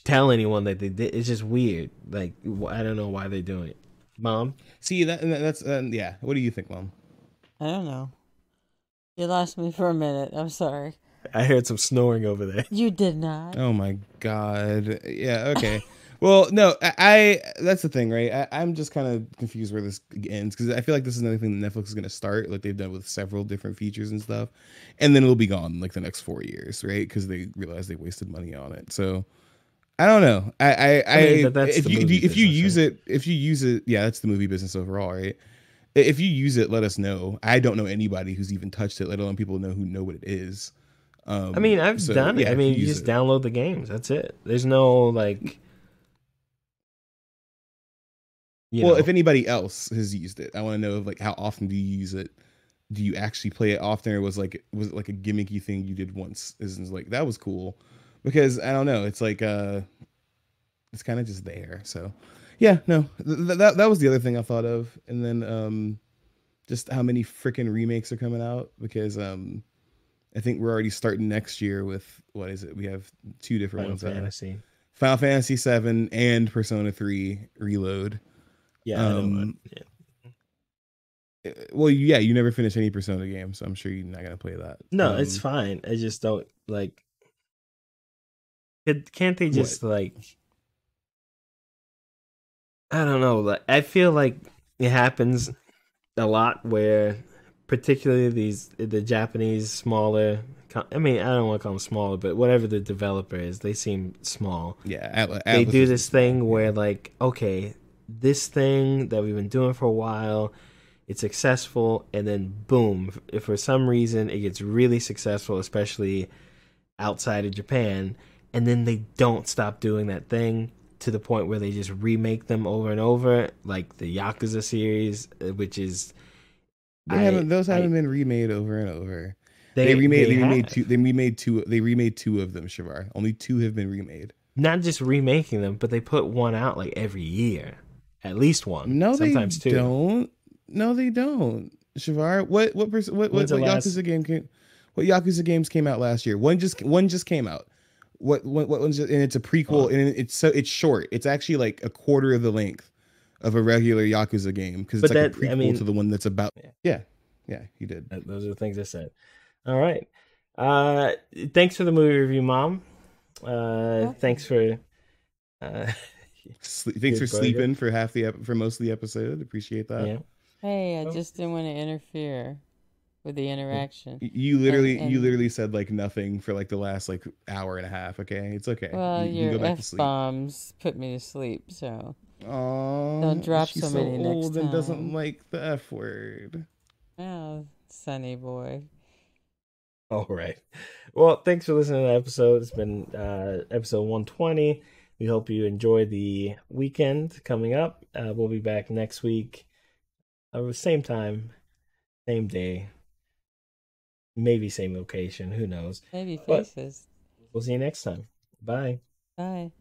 Speaker 1: tell anyone that they did. It's just weird. Like I don't know why they're doing it. Mom,
Speaker 3: see that's yeah. What do you think, Mom?
Speaker 2: I don't know. You lost me for a minute. I'm sorry.
Speaker 1: I heard some snoring over there.
Speaker 2: You did not.
Speaker 3: Oh my god. Yeah. Okay. Well, no, I that's the thing, right? I'm just kind of confused where this ends because I feel like this is another thing that Netflix is going to start, like they've done with several different features and stuff, and then it'll be gone like the next 4 years, right? Because they realize they wasted money on it. So I don't know.
Speaker 1: I mean, but that's
Speaker 3: if
Speaker 1: the
Speaker 3: you
Speaker 1: movie
Speaker 3: if you
Speaker 1: business, right?
Speaker 3: use it, yeah, that's the movie business overall, right? If you use it, let us know. I don't know anybody who's even touched it, let alone people who know what it is.
Speaker 1: I mean, I've
Speaker 3: So
Speaker 1: done it.
Speaker 3: yeah,
Speaker 1: I
Speaker 3: if you
Speaker 1: mean, you
Speaker 3: use
Speaker 1: just
Speaker 3: it.
Speaker 1: download the games. That's it. There's no like, you
Speaker 3: Well,
Speaker 1: know.
Speaker 3: if anybody else has used it, I want to know like how often do you use it? Do you actually play it often, or was it like a gimmicky thing you did once? Is like that was cool, because I don't know. It's like it's kind of just there. So yeah, no, that was the other thing I thought of, and then just how many freaking remakes are coming out because I think we're already starting next year with what is it? We have two different
Speaker 1: Final
Speaker 3: ones.
Speaker 1: Fantasy.
Speaker 3: Final Fantasy 7 and Persona 3 Reload.
Speaker 1: Yeah, I don't want.
Speaker 3: Um,
Speaker 1: Yeah.
Speaker 3: Well, yeah, you never finish any Persona game, so I'm sure you're not gonna play that.
Speaker 1: No, it's fine. I just don't like. Can't they
Speaker 3: What?
Speaker 1: just like? I don't know. Like, I feel like it happens a lot where, particularly the Japanese smaller. I mean, I don't want to call them smaller, but whatever the developer is, they seem small.
Speaker 3: Yeah,
Speaker 1: They
Speaker 3: Atlas
Speaker 1: do
Speaker 3: isn't
Speaker 1: this
Speaker 3: small,
Speaker 1: thing where
Speaker 3: yeah.
Speaker 1: like, okay, this thing that we've been doing for a while, it's successful, and then boom, if for some reason it gets really successful, especially outside of Japan, and then they don't stop doing that thing to the point where they just remake them over and over, like the Yakuza series, which is
Speaker 3: Those
Speaker 1: I
Speaker 3: haven't been remade over and over.
Speaker 1: they
Speaker 3: They remade two.
Speaker 1: have
Speaker 3: They remade two of them. Shavar. Only two have been remade.
Speaker 1: not just remaking them, but they put one out like every year, at least one,
Speaker 3: No, they
Speaker 1: sometimes two.
Speaker 3: don't. No, they don't. Shavar,
Speaker 1: When's the
Speaker 3: what
Speaker 1: last?
Speaker 3: Yakuza game came? What Yakuza games came out last year? One just came out. What one's and it's a prequel
Speaker 1: Oh.
Speaker 3: and it's short. It's actually like a quarter of the length of a regular Yakuza game because it's
Speaker 1: But
Speaker 3: like a
Speaker 1: that I
Speaker 3: prequel
Speaker 1: mean,
Speaker 3: to the one that's about.
Speaker 1: yeah,
Speaker 3: Yeah, yeah, he did.
Speaker 1: those are the things I said. All right. Uh, Thanks for the movie review, Mom.
Speaker 2: Welcome.
Speaker 1: Thanks for uh,
Speaker 3: Thanks
Speaker 1: your
Speaker 3: for
Speaker 1: burger.
Speaker 3: sleeping for for most of the episode. Appreciate that.
Speaker 1: Yeah.
Speaker 2: Hey, I
Speaker 1: Oh,
Speaker 2: just didn't want to interfere with the
Speaker 1: yeah.
Speaker 2: interaction.
Speaker 3: You
Speaker 2: And
Speaker 3: literally said like nothing for like the last like hour and a half. Okay, it's okay.
Speaker 2: well,
Speaker 3: You can
Speaker 2: your
Speaker 3: go back to
Speaker 2: F
Speaker 3: sleep.
Speaker 2: bombs put me to sleep, so don't
Speaker 3: Oh,
Speaker 2: drop
Speaker 3: she's
Speaker 2: so
Speaker 3: so
Speaker 2: many next
Speaker 3: old and doesn't
Speaker 2: time.
Speaker 3: like the F word.
Speaker 2: Oh, Sonny boy.
Speaker 1: All right. Well, thanks for listening to the episode. It's been episode 120. We hope you enjoy the weekend coming up. We'll be back next week, same time, same day, maybe same location. Who knows?
Speaker 2: Maybe
Speaker 1: But
Speaker 2: faces.
Speaker 1: we'll see you next time. Bye.
Speaker 2: Bye.